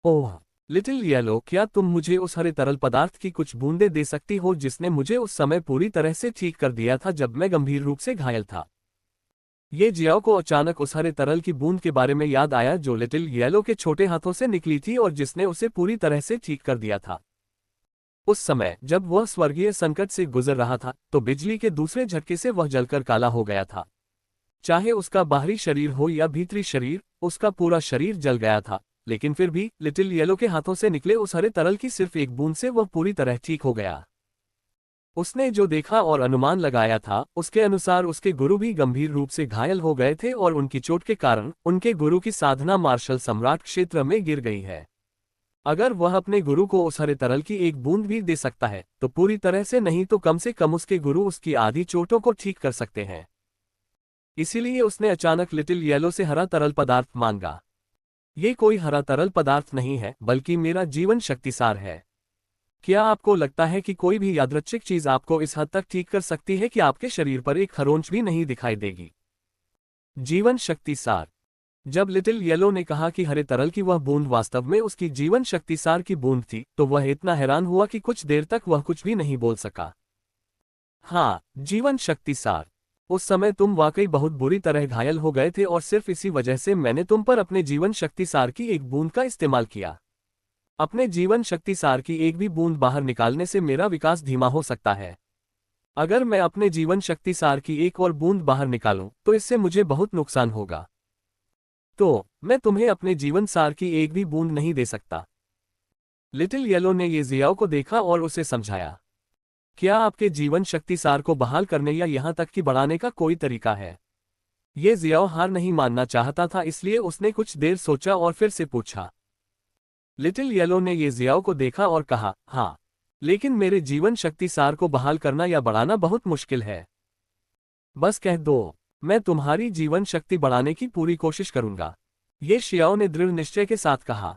ओह, लिटिल येलो, क्या तुम मुझे उस हरे तरल पदार्थ की कुछ बूंदें दे सकती हो जिसने मुझे उस समय पूरी तरह से ठीक कर दिया था जब मैं गंभीर रूप से घायल था। ये जियाओ को अचानक उस हरे तरल की बूंद के बारे में याद आया जो लिटिल येलो के छोटे हाथों से निकली थी और जिसने उसे पूरी तरह से ठीक कर दिया था। उस समय जब वह स्वर्गीय संकट से गुजर रहा था तो बिजली के दूसरे झटके से वह जलकर काला हो गया था। चाहे उसका बाहरी शरीर हो या भीतरी शरीर, उसका पूरा शरीर जल गया था, लेकिन फिर भी लिटिल येलो के हाथों से निकले उस हरे तरल की सिर्फ एक बूंद से वह पूरी तरह ठीक हो गया। उसने जो देखा और अनुमान लगाया था उसके अनुसार उसके गुरु भी गंभीर रूप से घायल हो गए थे और उनकी चोट के कारण उनके गुरु की साधना मार्शल सम्राट क्षेत्र में गिर गई है। अगर वह अपने गुरु को उस हरे तरल की एक बूंद भी दे सकता है तो पूरी तरह से नहीं तो कम से कम उसके गुरु उसकी आधी चोटों को ठीक कर सकते हैं। इसीलिए उसने अचानक लिटिल येलो से हरा तरल पदार्थ मांगा। ये कोई हरा तरल पदार्थ नहीं है बल्कि मेरा जीवन शक्तिसार है। क्या आपको लगता है कि कोई भी यादृच्छिक चीज आपको इस हद तक ठीक कर सकती है कि आपके शरीर पर एक खरोंच भी नहीं दिखाई देगी? जीवन शक्ति सार। जब लिटिल येलो ने कहा कि हरे तरल की वह बूंद वास्तव में उसकी जीवन शक्ति सार की बूंद थी तो वह इतना हैरान हुआ कि कुछ देर तक वह कुछ भी नहीं बोल सका। हाँ, जीवन शक्ति सार। उस समय तुम वाकई बहुत बुरी तरह घायल हो गए थे और सिर्फ इसी वजह से मैंने तुम पर अपने जीवन शक्ति सार की एक बूंद का इस्तेमाल किया। अपने जीवन शक्ति सार की एक भी बूंद बाहर निकालने से मेरा विकास धीमा हो सकता है। अगर मैं अपने जीवन शक्ति सार की एक और बूंद बाहर निकालूं तो इससे मुझे बहुत नुकसान होगा। तो मैं तुम्हें अपने जीवन सार की एक भी बूंद नहीं दे सकता। लिटिल येलो ने ये जियाओ को देखा और उसे समझाया। क्या आपके जीवन शक्ति सार को बहाल करने या यहां तक कि बढ़ाने का कोई तरीका है? ये जियाओ हार नहीं मानना चाहता था, इसलिए उसने कुछ देर सोचा और फिर से पूछा। लिटिल येलो ने ये जियाओ को देखा और कहा, हाँ, लेकिन मेरे जीवन शक्ति सार को बहाल करना या बढ़ाना बहुत मुश्किल है। बस कह दो, मैं तुम्हारी जीवन शक्ति बढ़ाने की पूरी कोशिश करूंगा। ये शियाओ ने दृढ़ निश्चय के साथ कहा।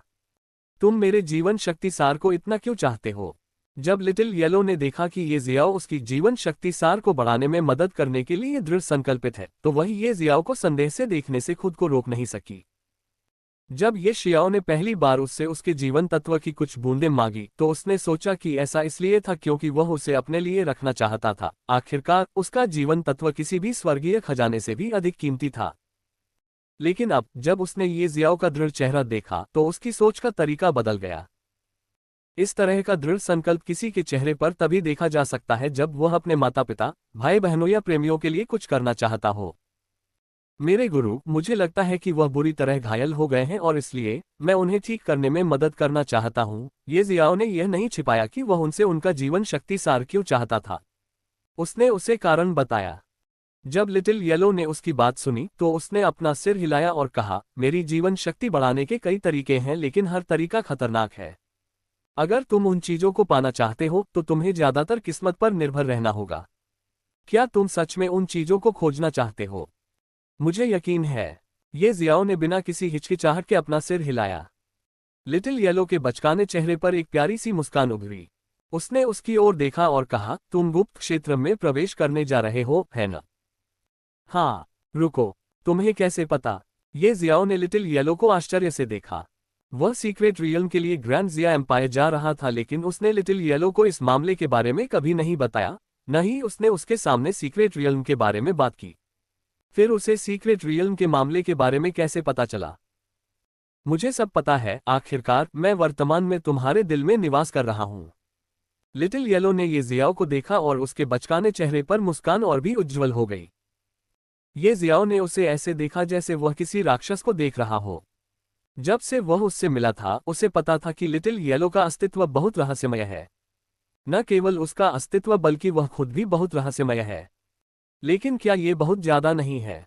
तुम मेरे जीवन शक्ति सार को इतना क्यों चाहते हो? जब लिटिल येलो ने देखा कि ये जियाओ उसकी जीवन शक्ति सार को बढ़ाने में मदद करने के लिए दृढ़ संकल्पित है तो वही ये जियाओ को संदेह से देखने से खुद को रोक नहीं सकी। जब ये शियाओ ने पहली बार उससे उसके जीवन तत्व की कुछ बूंदें मांगी तो उसने सोचा कि ऐसा इसलिए था क्योंकि वह उसे अपने लिए रखना चाहता था। आखिरकार उसका जीवन तत्व किसी भी स्वर्गीय खजाने से भी अधिक कीमती था। लेकिन अब जब उसने ये जियाओ का दृढ़ चेहरा देखा तो उसकी सोच का तरीका बदल गया। इस तरह का दृढ़ संकल्प किसी के चेहरे पर तभी देखा जा सकता है जब वह अपने माता पिता, भाई बहनों या प्रेमियों के लिए कुछ करना चाहता हो। मेरे गुरु, मुझे लगता है कि वह बुरी तरह घायल हो गए हैं और इसलिए मैं उन्हें ठीक करने में मदद करना चाहता हूँ। ये जियाओ ने यह नहीं छिपाया कि वह उनसे उनका जीवन शक्ति सार क्यों चाहता था। उसने उसे कारण बताया। जब लिटिल येलो ने उसकी बात सुनी तो उसने अपना सिर हिलाया और कहा, मेरी जीवन शक्ति बढ़ाने के कई तरीके हैं लेकिन हर तरीका खतरनाक है। अगर तुम उन चीजों को पाना चाहते हो तो तुम्हें ज्यादातर किस्मत पर निर्भर रहना होगा। क्या तुम सच में उन चीजों को खोजना चाहते हो? मुझे यकीन है। ये जियाओ ने बिना किसी हिचकिचाहट के अपना सिर हिलाया। लिटिल येलो के बचकाने चेहरे पर एक प्यारी सी मुस्कान उभरी। उसने उसकी ओर देखा और कहा, तुम गुप्त क्षेत्र में प्रवेश करने जा रहे हो, है न? हाँ। रुको, तुम्हें कैसे पता? ये जियाओ ने लिटिल येलो को आश्चर्य से देखा। वह सीक्रेट रियल्म के लिए ग्रैंड जिया एम्पायर जा रहा था लेकिन उसने लिटिल येलो को इस मामले के बारे में कभी नहीं बताया, न ही उसने उसके सामने सीक्रेट रियल्म के बारे में बात की। फिर उसे सीक्रेट रियल्म के मामले के बारे में कैसे पता चला? मुझे सब पता है, आखिरकार मैं वर्तमान में तुम्हारे दिल में निवास कर रहा हूं। लिटिल येलो ने ये जियाओ को देखा और उसके बचकाने चेहरे पर मुस्कान और भी उज्ज्वल हो गई। ये जियाओ ने उसे ऐसे देखा जैसे वह किसी राक्षस को देख रहा हो। जब से वह उससे मिला था उसे पता था कि लिटिल येलो का अस्तित्व बहुत रहस्यमय है। न केवल उसका अस्तित्व बल्कि वह खुद भी बहुत रहस्यमय है। लेकिन क्या ये बहुत ज्यादा नहीं है?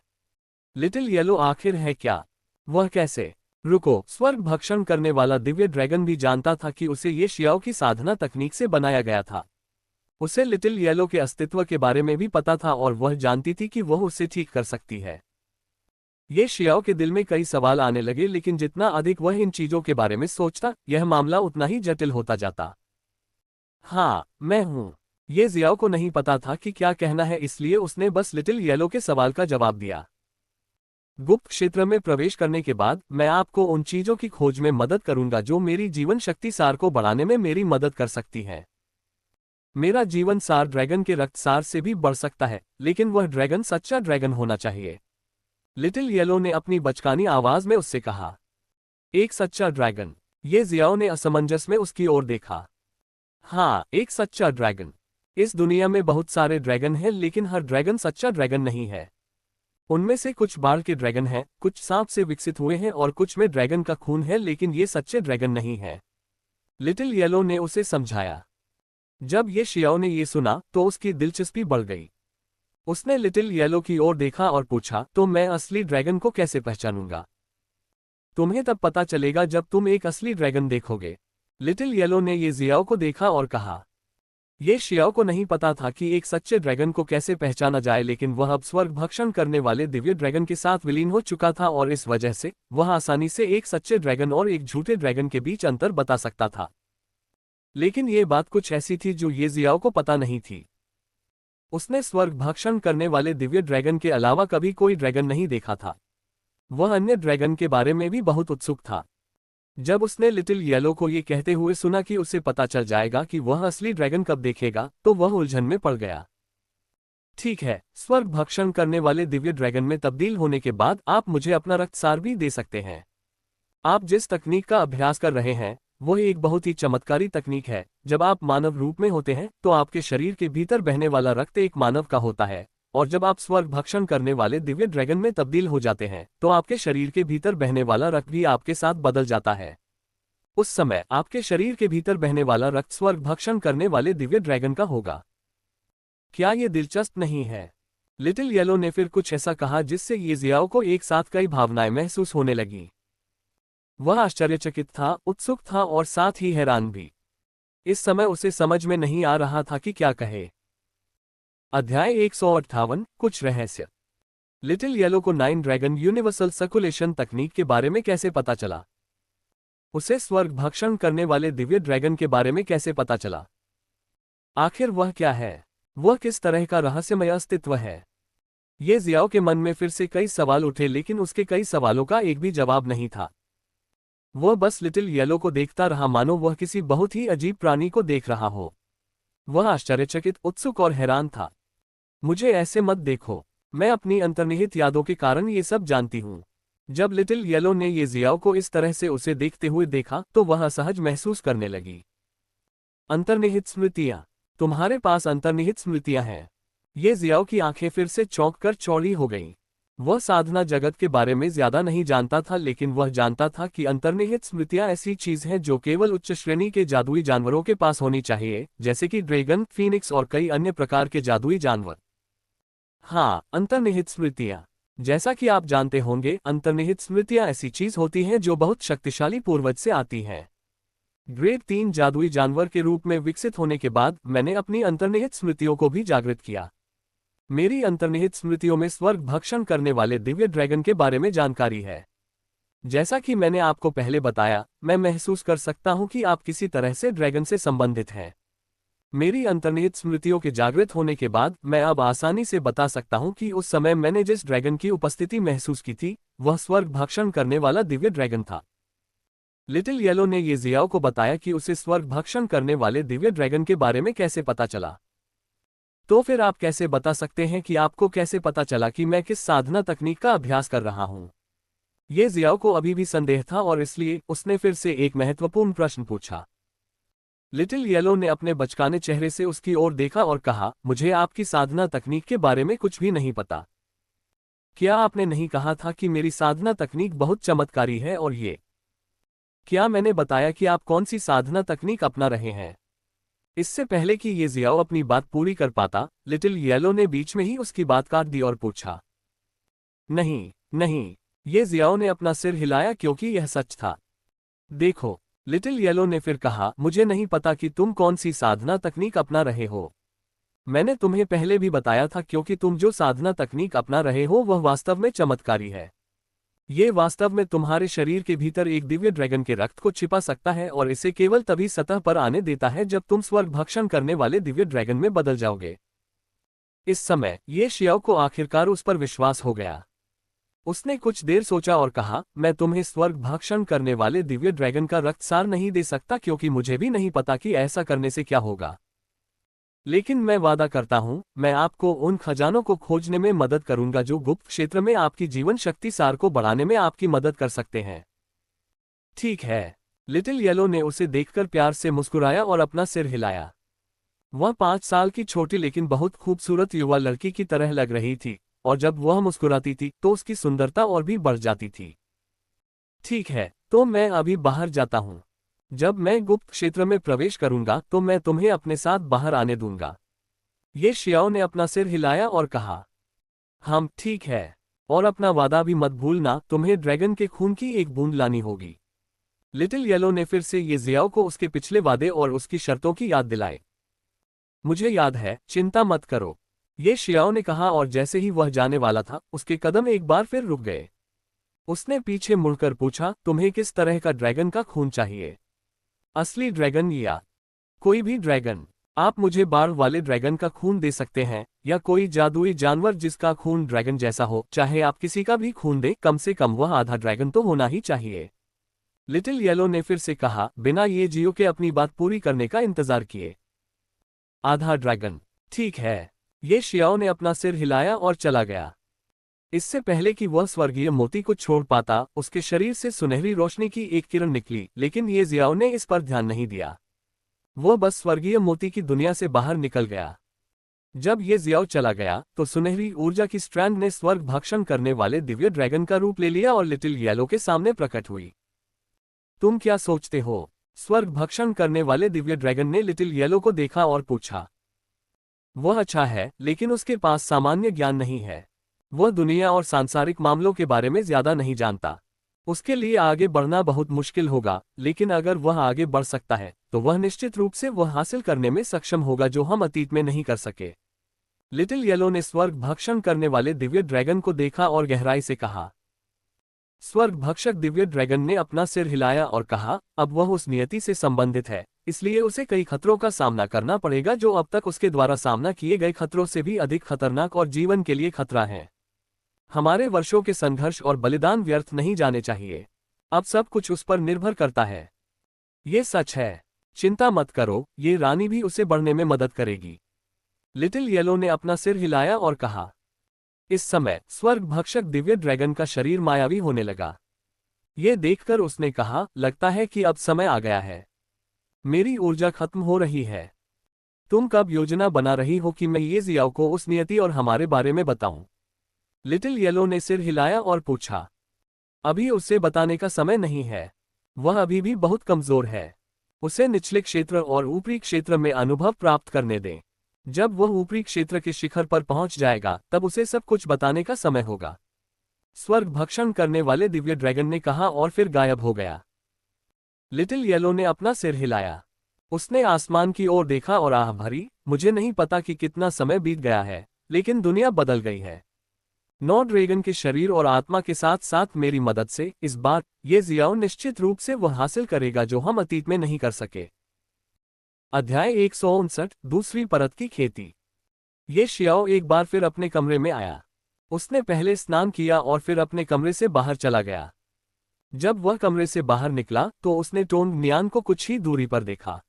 लिटिल येलो आखिर है क्या? वह कैसे? रुको, स्वर्ग भक्षण करने वाला दिव्य ड्रैगन भी जानता था कि उसे ये शियाओ की साधना तकनीक से बनाया गया था। उसे लिटिल येलो के अस्तित्व के बारे में भी पता था और वह जानती थी कि वह उसे ठीक कर सकती है। ये शियाओ के दिल में कई सवाल आने लगे लेकिन जितना अधिक वह इन चीजों के बारे में सोचता यह मामला उतना ही जटिल होता जाता। हाँ, मैं हूं। ये जियाओ को नहीं पता था कि क्या कहना है, इसलिए उसने बस लिटिल येलो के सवाल का जवाब दिया। गुप्त क्षेत्र में प्रवेश करने के बाद मैं आपको उन चीजों की खोज में मदद करूंगा जो मेरी जीवन शक्ति सार को बढ़ाने में मेरी मदद कर सकती हैं। मेरा जीवन सार ड्रैगन के रक्त सार से भी बढ़ सकता है, लेकिन वह ड्रैगन सच्चा ड्रैगन होना चाहिए। लिटिल येलो ने अपनी बचकानी आवाज में उससे कहा। एक सच्चा ड्रैगन। ये जियाओ ने असमंजस में उसकी ओर देखा। हाँ, एक सच्चा ड्रैगन। इस दुनिया में बहुत सारे ड्रैगन हैं, लेकिन हर ड्रैगन सच्चा ड्रैगन नहीं है। उनमें से कुछ बाढ़ के ड्रैगन हैं, कुछ सांप से विकसित हुए हैं और कुछ में ड्रैगन का खून है, लेकिन ये सच्चे ड्रैगन नहीं है। लिटिल येलो ने उसे समझाया। जब ये शियाओ ने ये सुना तो उसकी दिलचस्पी बढ़ गई। उसने लिटिल येलो की ओर देखा और पूछा, तो मैं असली ड्रैगन को कैसे पहचानूंगा? तुम्हें तब पता चलेगा जब तुम एक असली ड्रैगन देखोगे। लिटिल येलो ने ये जियाओ को देखा और कहा। ये शियाओ को नहीं पता था कि एक सच्चे ड्रैगन को कैसे पहचाना जाए, लेकिन वह अब स्वर्ग भक्षण करने वाले दिव्य ड्रैगन के साथ विलीन हो चुका था और इस वजह से वह आसानी से एक सच्चे ड्रैगन और एक झूठे ड्रैगन के बीच अंतर बता सकता था। लेकिन ये बात कुछ ऐसी थी जो ये जियाओ को पता नहीं थी। उसने स्वर्ग भक्षण करने वाले दिव्य ड्रैगन के अलावा कभी कोई ड्रैगन नहीं देखा था। वह अन्य ड्रैगन के बारे में भी बहुत उत्सुक था। जब उसने लिटिल येलो को ये कहते हुए सुना कि उसे पता चल जाएगा कि वह असली ड्रैगन कब देखेगा, तो वह उलझन में पड़ गया। ठीक है, स्वर्ग भक्षण करने वाले दिव्य ड्रैगन में तब्दील होने के बाद आप मुझे अपना रक्तसार भी दे सकते हैं। आप जिस तकनीक का अभ्यास कर रहे हैं वह एक बहुत ही चमत्कारी तकनीक है। जब आप मानव रूप में होते हैं तो आपके शरीर के भीतर बहने वाला रक्त एक मानव का होता है, और जब आप स्वर्ग भक्षण करने वाले दिव्य ड्रैगन में तब्दील हो जाते हैं तो आपके शरीर के भीतर बहने वाला रक्त भी आपके साथ बदल जाता है। उस समय आपके शरीर के भीतर बहने वाला रक्त स्वर्ग भक्षण करने वाले दिव्य ड्रैगन का होगा। क्या ये दिलचस्प नहीं है? लिटिल येलो ने फिर कुछ ऐसा कहा जिससे ये जियाओ को एक साथ कई भावनाएं महसूस होने लगी। वह आश्चर्यचकित था, उत्सुक था और साथ ही हैरान भी। इस समय उसे समझ में नहीं आ रहा था कि क्या कहे। अध्याय 158 कुछ रहस्य। लिटिल येलो को 9 ड्रैगन यूनिवर्सल सर्कुलेशन तकनीक के बारे में कैसे पता चला? उसे स्वर्ग भक्षण करने वाले दिव्य ड्रैगन के बारे में कैसे पता चला? आखिर वह क्या है? वह किस तरह का रहस्यमय अस्तित्व है? ये जियाओ के मन में फिर से कई सवाल उठे, लेकिन उसके कई सवालों का एक भी जवाब नहीं था। वह बस लिटिल येलो को देखता रहा, मानो वह किसी बहुत ही अजीब प्राणी को देख रहा हो। वह आश्चर्यचकित, उत्सुक और हैरान था। मुझे ऐसे मत देखो, मैं अपनी अंतर्निहित यादों के कारण ये सब जानती हूँ। जब लिटिल येलो ने ये जियाओ को इस तरह से उसे देखते हुए देखा तो वह असहज महसूस करने लगी। अंतर्निहित स्मृतियां। तुम्हारे पास अंतर्निहित स्मृतियां हैं। ये जियाओ की आंखें फिर से चौंक कर चौड़ी हो गईं। वह साधना जगत के बारे में ज्यादा नहीं जानता था, लेकिन वह जानता था कि अंतर्निहित स्मृतियां ऐसी चीज हैं जो केवल उच्च श्रेणी के जादुई जानवरों के पास होनी चाहिए, जैसे कि ड्रैगन, फीनिक्स और कई अन्य प्रकार के जादुई जानवर। हाँ, अंतर्निहित स्मृतियां। जैसा कि आप जानते होंगे, अंतर्निहित स्मृतियां ऐसी चीज होती हैं जो बहुत शक्तिशाली पूर्वज से आती हैं। ग्रेड 3 जादुई जानवर के रूप में विकसित होने के बाद मैंने अपनी अंतर्निहित स्मृतियों को भी जागृत किया। मेरी अंतर्निहित स्मृतियों में स्वर्ग भक्षण करने वाले दिव्य ड्रैगन के बारे में जानकारी है। जैसा कि मैंने आपको पहले बताया, मैं महसूस कर सकता हूं कि आप किसी तरह से ड्रैगन से संबंधित हैं। मेरी अंतर्निहित स्मृतियों के जागृत होने के बाद मैं अब आसानी से बता सकता हूं कि उस समय मैंने जिस ड्रैगन की उपस्थिति महसूस की थी वह स्वर्ग भक्षण करने वाला दिव्य ड्रैगन था। लिटिल येलो ने ये जियाओ को बताया कि उसे स्वर्ग भक्षण करने वाले दिव्य ड्रैगन के बारे में कैसे पता चला। तो फिर आप कैसे बता सकते हैं कि आपको कैसे पता चला कि मैं किस साधना तकनीक का अभ्यास कर रहा हूं? ये जियाओ को अभी भी संदेह था और इसलिए उसने फिर से एक महत्वपूर्ण प्रश्न पूछा। लिटिल येलो ने अपने बचकाने चेहरे से उसकी ओर देखा और कहा, मुझे आपकी साधना तकनीक के बारे में कुछ भी नहीं पता। क्या आपने नहीं कहा था कि मेरी साधना तकनीक बहुत चमत्कारी है? और ये क्या मैंने बताया कि आप कौन सी साधना तकनीक अपना रहे हैं? इससे पहले कि ये जियाओ अपनी बात पूरी कर पाता, लिटिल येलो ने बीच में ही उसकी बात काट दी और पूछा। नहीं नहीं, ये जियाओ ने अपना सिर हिलाया क्योंकि यह सच था। देखो, लिटिल येलो ने फिर कहा, मुझे नहीं पता कि तुम कौन सी साधना तकनीक अपना रहे हो। मैंने तुम्हें पहले भी बताया था, क्योंकि तुम जो साधना तकनीक अपना रहे हो वह वास्तव में चमत्कारी है। ये वास्तव में तुम्हारे शरीर के भीतर एक दिव्य ड्रैगन के रक्त को छिपा सकता है और इसे केवल तभी सतह पर आने देता है जब तुम स्वर्ग भक्षण करने वाले दिव्य ड्रैगन में बदल जाओगे। इस समय ये शियाओ को आखिरकार उस पर विश्वास हो गया। उसने कुछ देर सोचा और कहा, मैं तुम्हें स्वर्ग भक्षण करने वाले दिव्य ड्रैगन का रक्तसार नहीं दे सकता क्योंकि मुझे भी नहीं पता कि ऐसा करने से क्या होगा। लेकिन मैं वादा करता हूं, मैं आपको उन खजानों को खोजने में मदद करूंगा जो गुप्त क्षेत्र में आपकी जीवन शक्ति सार को बढ़ाने में आपकी मदद कर सकते हैं। ठीक है। लिटिल येलो ने उसे देखकर प्यार से मुस्कुराया और अपना सिर हिलाया। वह 5 साल की छोटी लेकिन बहुत खूबसूरत युवा लड़की की तरह लग रही थी, और जब वह मुस्कुराती थी तो उसकी सुंदरता और भी बढ़ जाती थी। ठीक है, तो मैं अभी बाहर जाता हूं। जब मैं गुप्त क्षेत्र में प्रवेश करूंगा तो मैं तुम्हें अपने साथ बाहर आने दूंगा। ये शियाओ ने अपना सिर हिलाया और कहा, हम ठीक है। और अपना वादा भी मत भूलना, तुम्हें ड्रैगन के खून की एक बूंद लानी होगी। लिटिल येलो ने फिर से ये जियाओ को उसके पिछले वादे और उसकी शर्तों की याद दिलाई। मुझे याद है, चिंता मत करो, ये शियाओ ने कहा, और जैसे ही वह जाने वाला था उसके कदम एक बार फिर रुक गए। उसने पीछे मुड़कर पूछा, तुम्हें किस तरह का ड्रैगन का खून चाहिए? असली ड्रैगन या कोई भी ड्रैगन? आप मुझे बाढ़ वाले ड्रैगन का खून दे सकते हैं, या कोई जादुई जानवर जिसका खून ड्रैगन जैसा हो। चाहे आप किसी का भी खून दें, कम से कम वह आधा ड्रैगन तो होना ही चाहिए। लिटिल येलो ने फिर से कहा, बिना ये जियो के अपनी बात पूरी करने का इंतजार किए। आधा ड्रैगन, ठीक है। ये शियाओ ने अपना सिर हिलाया और चला गया। इससे पहले कि वह स्वर्गीय मोती को छोड़ पाता, उसके शरीर से सुनहरी रोशनी की एक किरण निकली, लेकिन ये जियाओ ने इस पर ध्यान नहीं दिया। वह बस स्वर्गीय मोती की दुनिया से बाहर निकल गया। जब ये जियाओ चला गया तो सुनहरी ऊर्जा की स्ट्रैंड ने स्वर्ग भक्षण करने वाले दिव्य ड्रैगन का रूप ले लिया और लिटिल येलो के सामने प्रकट हुई। तुम क्या सोचते हो? स्वर्ग भक्षण करने वाले दिव्य ड्रैगन ने लिटिल येलो को देखा और पूछा। वह अच्छा है, लेकिन उसके पास सामान्य ज्ञान नहीं है। वह दुनिया और सांसारिक मामलों के बारे में ज्यादा नहीं जानता। उसके लिए आगे बढ़ना बहुत मुश्किल होगा, लेकिन अगर वह आगे बढ़ सकता है तो वह निश्चित रूप से वह हासिल करने में सक्षम होगा जो हम अतीत में नहीं कर सके। लिटिल येलो ने स्वर्ग भक्षण करने वाले दिव्य ड्रैगन को देखा और गहराई से कहा। स्वर्ग भक्षक दिव्य ड्रैगन ने अपना सिर हिलाया और कहा, अब वह उस नियति से संबंधित है, इसलिए उसे कई खतरों का सामना करना पड़ेगा जो अब तक उसके द्वारा सामना किए गए खतरों से भी अधिक खतरनाक और जीवन के लिए खतरा है। हमारे वर्षों के संघर्ष और बलिदान व्यर्थ नहीं जाने चाहिए। अब सब कुछ उस पर निर्भर करता है। ये सच है। चिंता मत करो, ये रानी भी उसे बढ़ने में मदद करेगी। लिटिल येलो ने अपना सिर हिलाया और कहा। इस समय स्वर्ग भक्षक दिव्य ड्रैगन का शरीर मायावी होने लगा। ये देखकर उसने कहा, लगता है कि अब समय आ गया है। मेरी ऊर्जा खत्म हो रही है। तुम कब योजना बना रही हो कि मैं ये जियाओ को उस नियति और हमारे बारे में बताऊं? लिटिल येलो ने सिर हिलाया और पूछा। अभी उसे बताने का समय नहीं है। वह अभी भी बहुत कमजोर है। उसे निचले क्षेत्र और ऊपरी क्षेत्र में अनुभव प्राप्त करने दें। जब वह ऊपरी क्षेत्र के शिखर पर पहुंच जाएगा तब उसे सब कुछ बताने का समय होगा। स्वर्ग भक्षण करने वाले दिव्य ड्रैगन ने कहा और फिर गायब हो गया। लिटिल येलो ने अपना सिर हिलाया। उसने आसमान की ओर देखा और आह भरी, मुझे नहीं पता कि कितना समय बीत गया है, लेकिन दुनिया बदल गई है। नौ ड्रैगन के शरीर और आत्मा के साथ साथ मेरी मदद से इस बार ये जियाओ निश्चित रूप से वह हासिल करेगा जो हम अतीत में नहीं कर सके। अध्याय 159, दूसरी परत की खेती। ये शियाओ एक बार फिर अपने कमरे में आया। उसने पहले स्नान किया और फिर अपने कमरे से बाहर चला गया। जब वह कमरे से बाहर निकला तो उसने टोंग नियान को कुछ ही दूरी पर देखा।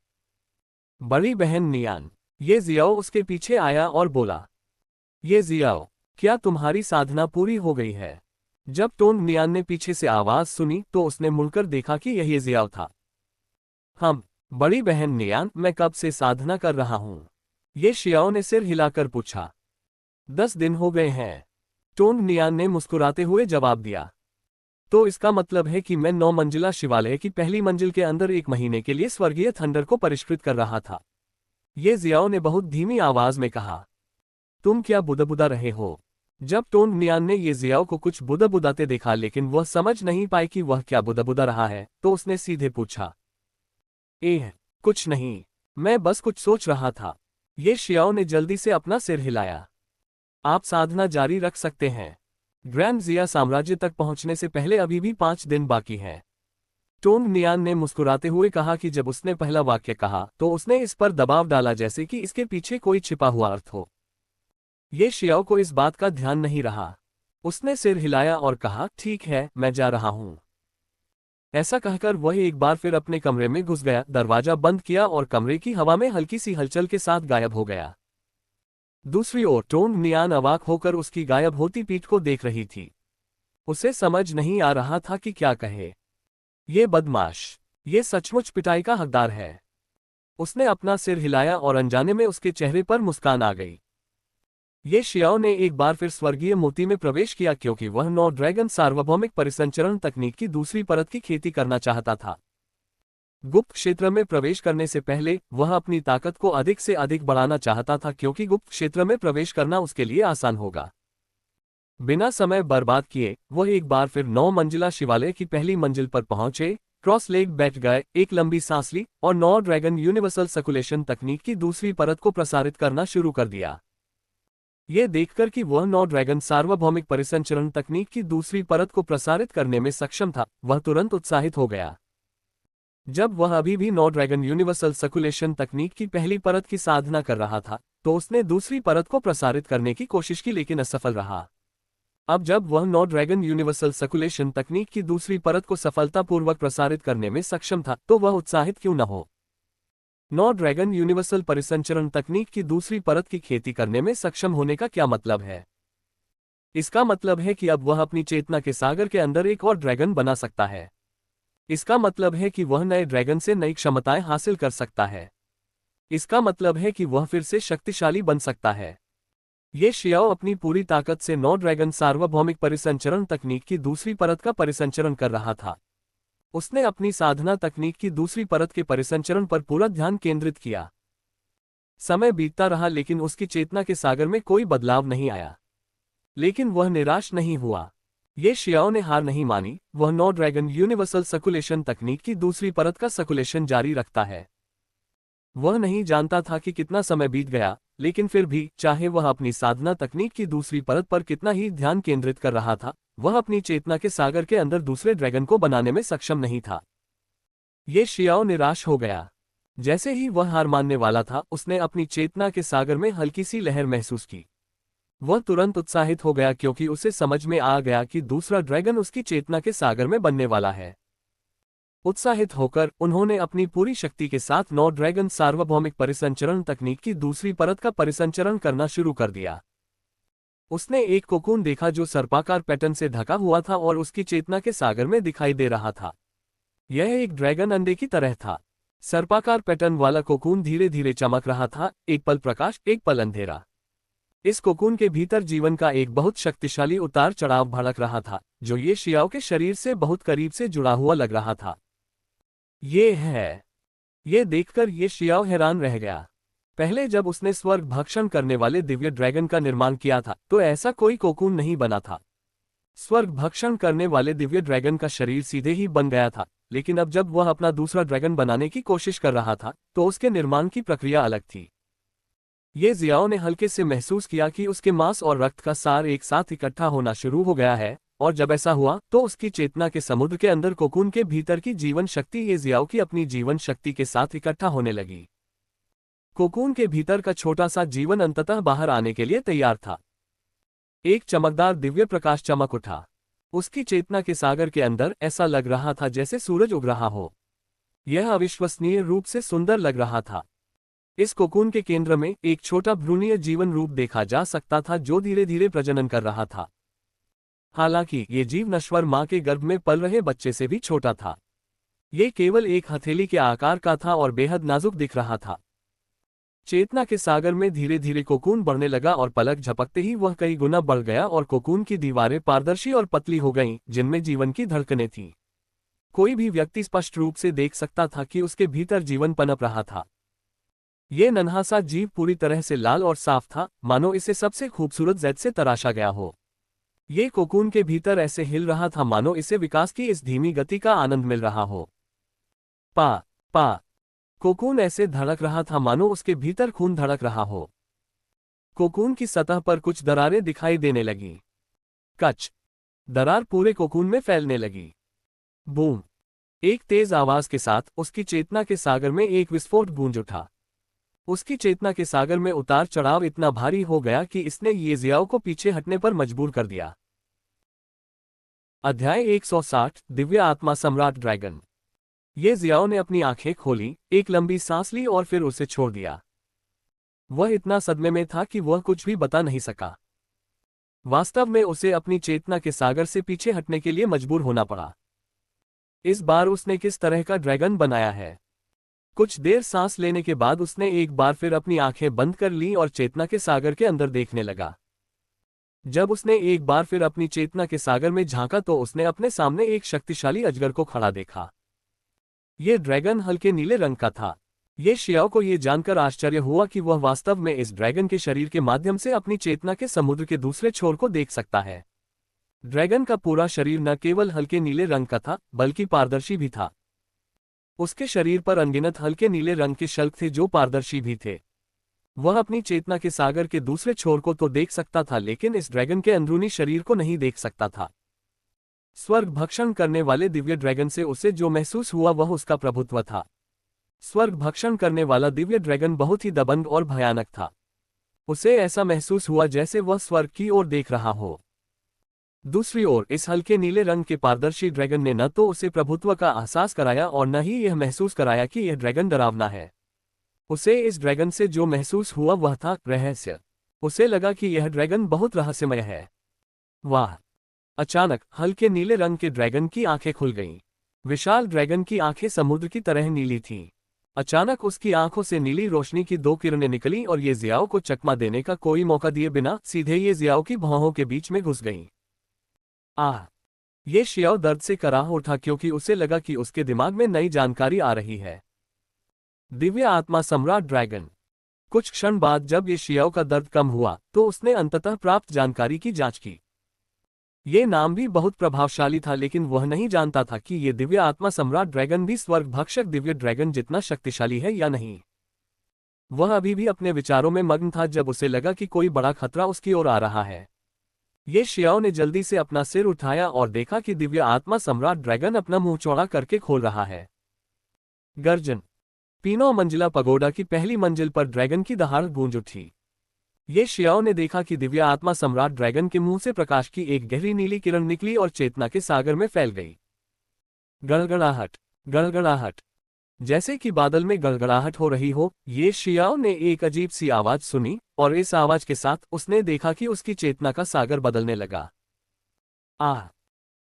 बड़ी बहन नियान। ये जियाओ उसके पीछे आया और बोला, ये जियाओ, क्या तुम्हारी साधना पूरी हो गई है? जब टोंग नियान ने पीछे से आवाज सुनी तो उसने मुड़कर देखा कि यही जियाओ था। बड़ी बहन नियान, मैं कब से साधना कर रहा हूं? ये शियाओ ने सिर हिलाकर पूछा। 10 दिन हो गए हैं, टोंग नियान ने मुस्कुराते हुए जवाब दिया। तो इसका मतलब है कि मैं 9 मंजिला शिवालय की पहली मंजिल के अंदर 1 महीने के लिए स्वर्गीय थंडर को परिष्कृत कर रहा था। ये जियाओ ने बहुत धीमी आवाज में कहा। तुम क्या बुदबुदा रहे हो? जब टोंग नियान ने ये जियाओ को कुछ बुदबुदाते देखा लेकिन वह समझ नहीं पाई कि वह क्या बुदबुदा रहा है, तो उसने सीधे पूछा, कुछ नहीं, मैं बस कुछ सोच रहा था। ये शियाओ ने जल्दी से अपना सिर हिलाया। आप साधना जारी रख सकते हैं। ग्रैंड जिया साम्राज्य तक पहुंचने से पहले अभी भी 5 दिन बाकी हैं। टोंग नियान ने मुस्कुराते हुए कहा कि जब उसने पहला वाक्य कहा तो उसने इस पर दबाव डाला जैसे कि इसके पीछे कोई छिपा हुआ अर्थ हो। ये शियाओ को इस बात का ध्यान नहीं रहा। उसने सिर हिलाया और कहा, ठीक है, मैं जा रहा हूं। ऐसा कहकर वह एक बार फिर अपने कमरे में घुस गया, दरवाजा बंद किया और कमरे की हवा में हल्की सी हलचल के साथ गायब हो गया। दूसरी ओर टोंग नियान अवाक होकर उसकी गायब होती पीठ को देख रही थी। उसे समझ नहीं आ रहा था कि क्या कहे। ये बदमाश, ये सचमुच पिटाई का हकदार है। उसने अपना सिर हिलाया और अनजाने में उसके चेहरे पर मुस्कान आ गई। ये शियाओ ने एक बार फिर स्वर्गीय मोती में प्रवेश किया क्योंकि वह नौ ड्रैगन सार्वभौमिक परिसंचरण तकनीक की दूसरी परत की खेती करना चाहता था। गुप्त क्षेत्र में प्रवेश करने से पहले वह अपनी ताकत को अधिक से अधिक बढ़ाना चाहता था क्योंकि गुप्त क्षेत्र में प्रवेश करना उसके लिए आसान होगा। बिना समय बर्बाद किए वह एक बार फिर 9 मंजिला शिवालय की पहली मंजिल पर पहुंचे, क्रॉस लेग बैठ गए, एक लंबी सांस ली और 9 ड्रैगन यूनिवर्सल सर्कुलेशन तकनीक की दूसरी परत को प्रसारित करना शुरू कर दिया। ये देखकर कि वह 9 ड्रैगन सार्वभौमिक परिसंचरण तकनीक की दूसरी परत को प्रसारित करने में सक्षम था, वह तुरंत उत्साहित हो गया। जब वह अभी भी 9 ड्रैगन यूनिवर्सल सर्कुलेशन तकनीक की पहली परत की साधना कर रहा था, तो उसने दूसरी परत को प्रसारित करने की कोशिश की लेकिन असफल रहा। अब जब वह 9 ड्रैगन यूनिवर्सल सर्कुलेशन तकनीक की दूसरी परत को सफलतापूर्वक प्रसारित करने में सक्षम था, तो वह उत्साहित क्यों न हो। 9 ड्रैगन यूनिवर्सल परिसंचरण तकनीक की दूसरी परत की खेती करने में सक्षम होने का क्या मतलब है? इसका मतलब है कि अब वह अपनी चेतना के सागर के अंदर एक और ड्रैगन बना सकता है। इसका मतलब है कि वह नए ड्रैगन से नई क्षमताएं हासिल कर सकता है। इसका मतलब है कि वह फिर से शक्तिशाली बन सकता है। ये शियाओ अपनी पूरी ताकत से 9 ड्रैगन सार्वभौमिक परिसंचरण तकनीक की दूसरी परत का परिसंचरण कर रहा था। उसने अपनी साधना तकनीक की दूसरी परत के परिसंचरण पर पूरा ध्यान केंद्रित किया। समय बीतता रहा लेकिन उसकी चेतना के सागर में कोई बदलाव नहीं आया। लेकिन वह निराश नहीं हुआ। ये शियाओ ने हार नहीं मानी, वह 9 ड्रैगन यूनिवर्सल सर्कुलेशन तकनीक की दूसरी परत का सर्कुलेशन जारी रखता है। वह नहीं जानता था कि कितना समय बीत गया, लेकिन फिर भी चाहे वह अपनी साधना तकनीक की दूसरी परत पर कितना ही ध्यान केंद्रित कर रहा था, वह अपनी चेतना के सागर के अंदर दूसरे ड्रैगन को बनाने में सक्षम नहीं था। ये शियाओ निराश हो गया। जैसे ही वह हार मानने वाला था, उसने अपनी चेतना के सागर में हल्की सी लहर महसूस की। वह तुरंत उत्साहित हो गया क्योंकि उसे समझ में आ गया कि दूसरा ड्रैगन उसकी चेतना के सागर में बनने वाला है। उत्साहित होकर उन्होंने अपनी पूरी शक्ति के साथ 9 ड्रैगन सार्वभौमिक परिसंचरण तकनीक की दूसरी परत का परिसंचरण करना शुरू कर दिया। उसने एक कोकून देखा जो सर्पाकार पैटर्न से ढका हुआ था और उसकी चेतना के सागर में दिखाई दे रहा था। यह एक ड्रैगन अंडे की तरह था। सर्पाकार पैटर्न वाला कोकून धीरे धीरे चमक रहा था, एक पल प्रकाश, एक पल अंधेरा। इस कोकून के भीतर जीवन का एक बहुत शक्तिशाली उतार चढ़ाव भड़क रहा था, जो ये शियाओ के शरीर से बहुत करीब से जुड़ा हुआ लग रहा था। ये देखकर ये शियाओ हैरान रह गया। पहले जब उसने स्वर्ग भक्षण करने वाले दिव्य ड्रैगन का निर्माण किया था, तो ऐसा कोई कोकून नहीं बना था। स्वर्ग भक्षण करने वाले दिव्य ड्रैगन का शरीर सीधे ही बन गया था, लेकिन अब जब वह अपना दूसरा ड्रैगन बनाने की कोशिश कर रहा था, तो उसके निर्माण की प्रक्रिया अलग थी। ये जियाओ ने हल्के से महसूस किया कि उसके मांस और रक्त का सार एक साथ इकट्ठा होना शुरू हो गया है, और जब ऐसा हुआ तो उसकी चेतना के समुद्र के अंदर कोकून के भीतर की जीवन शक्ति ये जियाओ की अपनी जीवन शक्ति के साथ इकट्ठा होने लगी। कोकून के भीतर का छोटा सा जीवन अंततः बाहर आने के लिए तैयार था। एक चमकदार दिव्य प्रकाश चमक उठा। उसकी चेतना के सागर के अंदर ऐसा लग रहा था जैसे सूरज उग रहा हो। यह अविश्वसनीय रूप से सुंदर लग रहा था। इस कोकून के केंद्र में एक छोटा भ्रूणीय जीवन रूप देखा जा सकता था जो धीरे धीरे प्रजनन कर रहा था। हालांकि ये जीव नश्वर मां के गर्भ में पल रहे बच्चे से भी छोटा था। ये केवल एक हथेली के आकार का था और बेहद नाजुक दिख रहा था। चेतना के सागर में धीरे धीरे कोकून बढ़ने लगा और पलक झपकते ही वह कई गुना बढ़ गया और कोकून की दीवारें पारदर्शी और पतली हो गईं, जिनमें जीवन की धड़कनें थीं। कोई भी व्यक्ति स्पष्ट रूप से देख सकता था कि उसके भीतर जीवन पनप रहा था। ये नन्हा सा जीव पूरी तरह से लाल और साफ था, मानो इसे सबसे खूबसूरत जैद से तराशा गया हो। ये कोकून के भीतर ऐसे हिल रहा था मानो इसे विकास की इस धीमी गति का आनंद मिल रहा हो। पा पा कोकून ऐसे धड़क रहा था मानो उसके भीतर खून धड़क रहा हो। कोकून की सतह पर कुछ दरारें दिखाई देने लगीं। कच दरार पूरे कोकून में फैलने लगी। बूम! एक तेज आवाज के साथ उसकी चेतना के सागर में एक विस्फोट गूंज उठा। उसकी चेतना के सागर में उतार चढ़ाव इतना भारी हो गया कि इसने ये जियाओ को पीछे हटने पर मजबूर कर दिया। अध्याय 160 दिव्य आत्मा सम्राट ड्रैगन। ये जियाओ ने अपनी आंखें खोली, एक लंबी सांस ली और फिर उसे छोड़ दिया। वह इतना सदमे में था कि वह कुछ भी बता नहीं सका। वास्तव में उसे अपनी चेतना के सागर से पीछे हटने के लिए मजबूर होना पड़ा। इस बार उसने किस तरह का ड्रैगन बनाया है? कुछ देर सांस लेने के बाद उसने एक बार फिर अपनी आंखें बंद कर ली और चेतना के सागर के अंदर देखने लगा। जब उसने एक बार फिर अपनी चेतना के सागर में झांका तो उसने अपने सामने एक शक्तिशाली अजगर को खड़ा देखा। यह ड्रैगन हल्के नीले रंग का था। ये शियाओ को यह जानकर आश्चर्य हुआ कि वह वास्तव में इस ड्रैगन के शरीर के माध्यम से अपनी चेतना के समुद्र के दूसरे छोर को देख सकता है। ड्रैगन का पूरा शरीर न केवल हल्के नीले रंग का था बल्कि पारदर्शी भी था। उसके शरीर पर अनगिनत हल्के नीले रंग के शल्क थे जो पारदर्शी भी थे। वह अपनी चेतना के सागर के दूसरे छोर को तो देख सकता था लेकिन इस ड्रैगन के अंदरूनी शरीर को नहीं देख सकता था। स्वर्ग भक्षण करने वाले दिव्य ड्रैगन से उसे जो महसूस हुआ वह उसका प्रभुत्व था। स्वर्ग भक्षण करने वाला दिव्य ड्रैगन बहुत ही दबंग और भयानक था। उसे ऐसा महसूस हुआ जैसे वह स्वर्ग की ओर देख रहा हो। दूसरी ओर इस हल्के नीले रंग के पारदर्शी ड्रैगन ने न तो उसे प्रभुत्व का एहसास कराया और न ही यह महसूस कराया कि यह ड्रैगन डरावना है। उसे इस ड्रैगन से जो महसूस हुआ वह था रहस्य। उसे लगा कि यह ड्रैगन बहुत रहस्यमय है। वाह! अचानक हल्के नीले रंग के ड्रैगन की आंखें खुल गईं। विशाल ड्रैगन की आंखें समुद्र की तरह नीली थीं। अचानक उसकी आंखों से नीली रोशनी की दो किरणें निकलीं और ये जियाओ को चकमा देने का कोई मौका दिए बिना सीधे ये जियाओ की भौहों के बीच में घुस गईं। आह! ये शियाओ दर्द से कराह उठा क्योंकि उसे लगा कि उसके दिमाग में नई जानकारी आ रही है। दिव्य आत्मा सम्राट ड्रैगन। कुछ क्षण बाद जब ये शियाओ का दर्द कम हुआ तो उसने अंततः प्राप्त जानकारी की जांच की। ये नाम भी बहुत प्रभावशाली था लेकिन वह नहीं जानता था कि ये दिव्य आत्मा सम्राट ड्रैगन भी स्वर्ग भक्षक दिव्य ड्रैगन जितना शक्तिशाली है या नहीं। वह अभी भी अपने विचारों में मग्न था जब उसे लगा कि कोई बड़ा खतरा उसकी ओर आ रहा है। ये शियाओ ने जल्दी से अपना सिर उठाया और देखा कि दिव्य आत्मा सम्राट ड्रैगन अपना मुंह चौड़ा करके खोल रहा है। गर्जन। तीनों मंजिला पगोडा की पहली मंजिल पर ड्रैगन की दहाड़ गूंज उठी। ये शियाओ ने देखा कि दिव्य आत्मा सम्राट ड्रैगन के मुंह से प्रकाश की एक गहरी नीली किरण निकली और चेतना के सागर में फैल गई। गड़गड़ाहट, गड़गड़ाहट। जैसे कि बादल में गड़गड़ाहट हो रही हो, ये शियाओ ने एक अजीब सी आवाज सुनी और इस आवाज के साथ उसने देखा कि उसकी चेतना का सागर बदलने लगा। आह!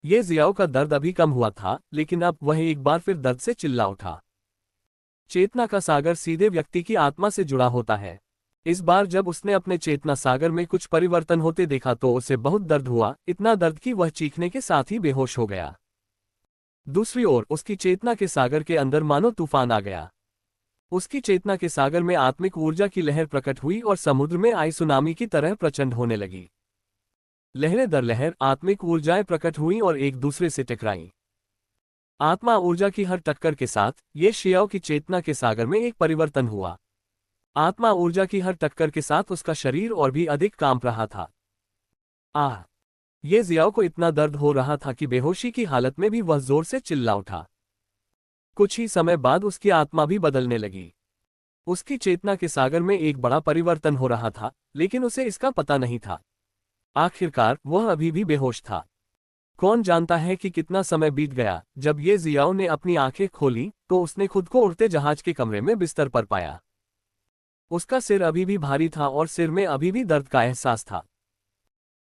ये जियाओ का दर्द अभी कम हुआ था लेकिन अब वह एक बार फिर दर्द से चिल्ला उठा। चेतना का सागर सीधे व्यक्ति की आत्मा से जुड़ा होता है। इस बार जब उसने अपने चेतना सागर में कुछ परिवर्तन होते देखा तो उसे बहुत दर्द हुआ, इतना दर्द कि वह चीखने के साथ ही बेहोश हो गया। दूसरी ओर उसकी चेतना के सागर के अंदर मानो तूफान आ गया। उसकी चेतना के सागर में आत्मिक ऊर्जा की लहर प्रकट हुई और समुद्र में आई सुनामी की तरह प्रचंड होने लगी। लहरें दर लहर आत्मिक ऊर्जाएं प्रकट हुईं और एक दूसरे से टकराईं। आत्मा ऊर्जा की हर टक्कर के साथ ये शियाओ की चेतना के सागर में एक परिवर्तन हुआ। आत्मा ऊर्जा की हर टक्कर के साथ उसका शरीर और भी अधिक कांप रहा था। आह! ये जियाओ को इतना दर्द हो रहा था कि बेहोशी की हालत में भी वह जोर से चिल्ला उठा। कुछ ही समय बाद उसकी आत्मा भी बदलने लगी। उसकी चेतना के सागर में एक बड़ा परिवर्तन हो रहा था लेकिन उसे इसका पता नहीं था। आखिरकार वह अभी भी बेहोश था। कौन जानता है कि कितना समय बीत गया। जब ये जियाओ ने अपनी आंखें खोली तो उसने खुद को उड़ते जहाज के कमरे में बिस्तर पर पाया। उसका सिर अभी भी भारी था और सिर में अभी भी दर्द का एहसास था।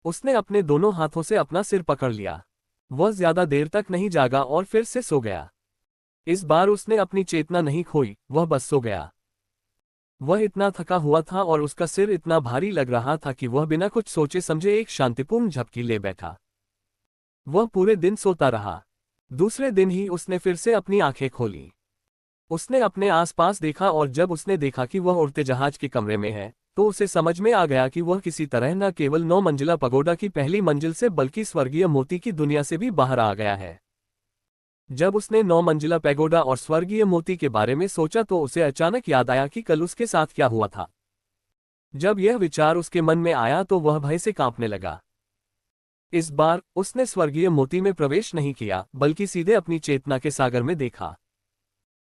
उसने अपने दोनों हाथों से अपना सिर पकड़ लिया। वह ज्यादा देर तक नहीं जागा और फिर से सो गया। इस बार उसने अपनी चेतना नहीं खोई, वह बस सो गया। वह इतना थका हुआ था और उसका सिर इतना भारी लग रहा था कि वह बिना कुछ सोचे समझे एक शांतिपूर्ण झपकी ले बैठा। वह पूरे दिन सोता रहा। दूसरे दिन ही उसने फिर से अपनी आंखें खोली। उसने अपने आसपास देखा और जब उसने देखा कि वह उड़ते जहाज के कमरे में है तो उसे समझ में आ गया कि वह किसी तरह न केवल 9 मंजिला पगोडा की पहली मंजिल से बल्कि स्वर्गीय मोती की दुनिया से भी बाहर आ गया है। जब उसने 9 मंजिला पैगोडा और स्वर्गीय मोती के बारे में सोचा तो उसे अचानक याद आया कि कल उसके साथ क्या हुआ था। जब यह विचार उसके मन में आया तो वह भय से कांपने लगा। इस बार उसने स्वर्गीय मोती में प्रवेश नहीं किया बल्कि सीधे अपनी चेतना के सागर में देखा।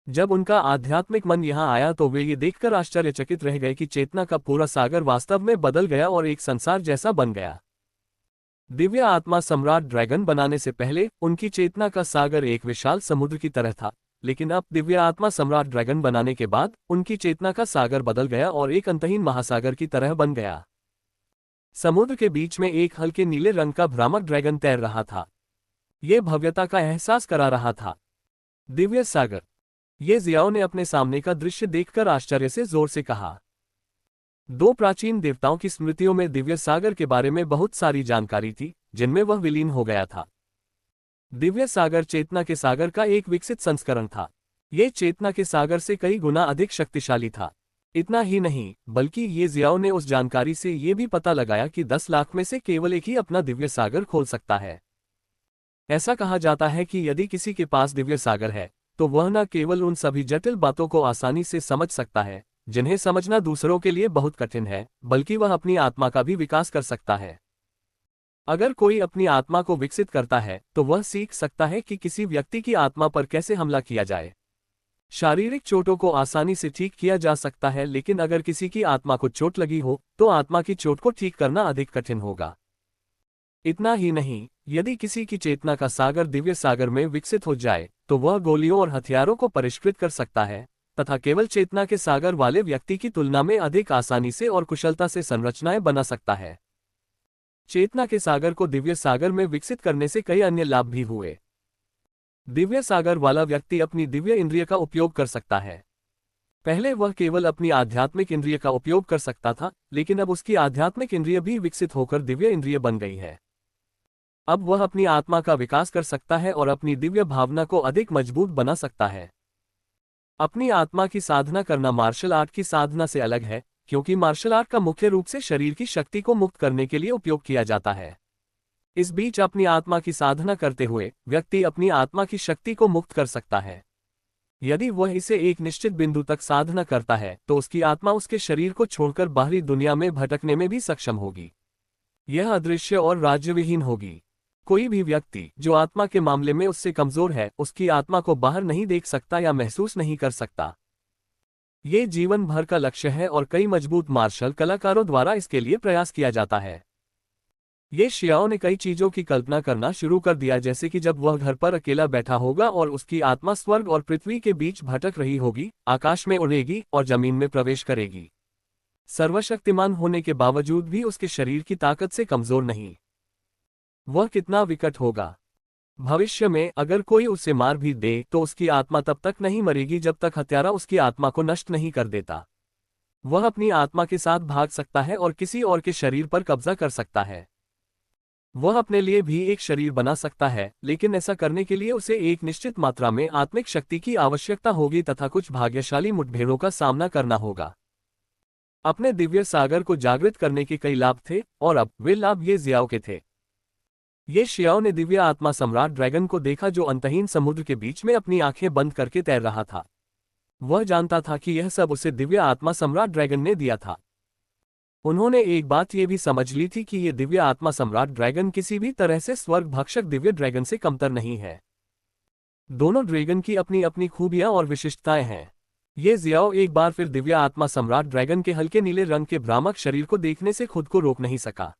जब उनका आध्यात्मिक मन यहाँ आया तो वे ये देखकर आश्चर्यचकित रह गए कि चेतना का पूरा सागर वास्तव में बदल गया और एक संसार जैसा बन गया। दिव्य आत्मा सम्राट ड्रैगन बनाने से पहले उनकी चेतना का सागर एक विशाल समुद्र की तरह था, लेकिन अब दिव्य आत्मा सम्राट ड्रैगन बनाने के बाद उनकी चेतना का सागर बदल गया और एक अंतहीन महासागर की तरह बन गया। समुद्र के बीच में एक हल्के नीले रंग का भ्रामक ड्रैगन तैर रहा था। ये भव्यता का एहसास करा रहा था। दिव्य सागर। ये जियाओ ने अपने सामने का दृश्य देखकर आश्चर्य से जोर से कहा। दो प्राचीन देवताओं की स्मृतियों में दिव्य सागर के बारे में बहुत सारी जानकारी थी, जिनमें वह विलीन हो गया था। दिव्य सागर चेतना के सागर का एक विकसित संस्करण था। ये चेतना के सागर से कई गुना अधिक शक्तिशाली था। इतना ही नहीं, बल्कि ये जियाओ ने उस जानकारी से ये भी पता लगाया कि 10 लाख में से केवल एक ही अपना दिव्य सागर खोल सकता है। ऐसा कहा जाता है कि यदि किसी के पास दिव्य सागर है, तो वह न केवल उन सभी जटिल बातों को आसानी से समझ सकता है, जिन्हें समझना दूसरों के लिए बहुत कठिन है, बल्कि वह अपनी आत्मा का भी विकास कर सकता है। अगर कोई अपनी आत्मा को विकसित करता है, तो वह सीख सकता है कि किसी व्यक्ति की आत्मा पर कैसे हमला किया जाए। शारीरिक चोटों को आसानी से ठीक किया जा सकता है, लेकिन अगर किसी की आत्मा को चोट लगी हो, तो आत्मा की चोट को ठीक करना अधिक कठिन होगा। इतना ही नहीं, यदि किसी की चेतना का सागर दिव्य सागर में विकसित हो जाए, तो वह गोलियों और हथियारों को परिष्कृत कर सकता है, तथा केवल चेतना के सागर वाले व्यक्ति की तुलना में अधिक आसानी से और कुशलता से संरचनाएं बना सकता है। चेतना के सागर को दिव्य सागर में विकसित करने से कई अन्य लाभ भी हुए। दिव्य सागर वाला व्यक्ति अपनी दिव्य इंद्रिय का उपयोग कर सकता है। पहले वह केवल अपनी आध्यात्मिक इंद्रिय का उपयोग कर सकता था, लेकिन अब उसकी आध्यात्मिक इंद्रिय भी विकसित होकर दिव्य इंद्रिय बन गई है। अब वह अपनी आत्मा का विकास कर सकता है और अपनी दिव्य भावना को अधिक मजबूत बना सकता है। अपनी आत्मा की साधना करना मार्शल आर्ट की साधना से अलग है, क्योंकि मार्शल आर्ट का मुख्य रूप से शरीर की शक्ति को मुक्त करने के लिए उपयोग किया जाता है। इस बीच अपनी आत्मा की साधना करते हुए व्यक्ति अपनी आत्मा की शक्ति को मुक्त कर सकता है। यदि वह इसे एक निश्चित बिंदु तक साधना करता है, तो उसकी आत्मा उसके शरीर को छोड़कर बाहरी दुनिया में भटकने में भी सक्षम होगी। यह अदृश्य और राज्यविहीन होगी। कोई भी व्यक्ति जो आत्मा के मामले में उससे कमजोर है, उसकी आत्मा को बाहर नहीं देख सकता या महसूस नहीं कर सकता। ये जीवन भर का लक्ष्य है और कई मजबूत मार्शल कलाकारों द्वारा इसके लिए प्रयास किया जाता है। ये शियाओ ने कई चीजों की कल्पना करना शुरू कर दिया, जैसे कि जब वह घर पर अकेला बैठा होगा और उसकी आत्मा स्वर्ग और पृथ्वी के बीच भटक रही होगी, आकाश में उड़ेगी और जमीन में प्रवेश करेगी। सर्वशक्तिमान होने के बावजूद भी उसके शरीर की ताकत से कमजोर नहीं। वह कितना विकट होगा। भविष्य में अगर कोई उसे मार भी दे, तो उसकी आत्मा तब तक नहीं मरेगी जब तक हत्यारा उसकी आत्मा को नष्ट नहीं कर देता। वह अपनी आत्मा के साथ भाग सकता है और किसी और के शरीर पर कब्जा कर सकता है। वह अपने लिए भी एक शरीर बना सकता है, लेकिन ऐसा करने के लिए उसे एक निश्चित मात्रा में आत्मिक शक्ति की आवश्यकता होगी तथा कुछ भाग्यशाली मुठभेड़ों का सामना करना होगा। अपने दिव्य सागर को जागृत करने के कई लाभ थे, और अब वे लाभ ये जियाओ के थे। ये शियाओ ने दिव्य आत्मा सम्राट ड्रैगन को देखा, जो अंतहीन समुद्र के बीच में अपनी आंखें बंद करके तैर रहा था। वह जानता था कि यह सब उसे दिव्य आत्मा सम्राट ड्रैगन ने दिया था। उन्होंने एक बात ये भी समझ ली थी कि ये दिव्य आत्मा सम्राट ड्रैगन किसी भी तरह से स्वर्ग भक्षक दिव्य ड्रैगन से कमतर नहीं है। दोनों ड्रैगन की अपनी अपनी खूबियां और विशिष्टताएं हैं। ये जियाओ एक बार फिर दिव्य आत्मा सम्राट ड्रैगन के हल्के नीले रंग के भ्रामक शरीर को देखने से खुद को रोक नहीं सका।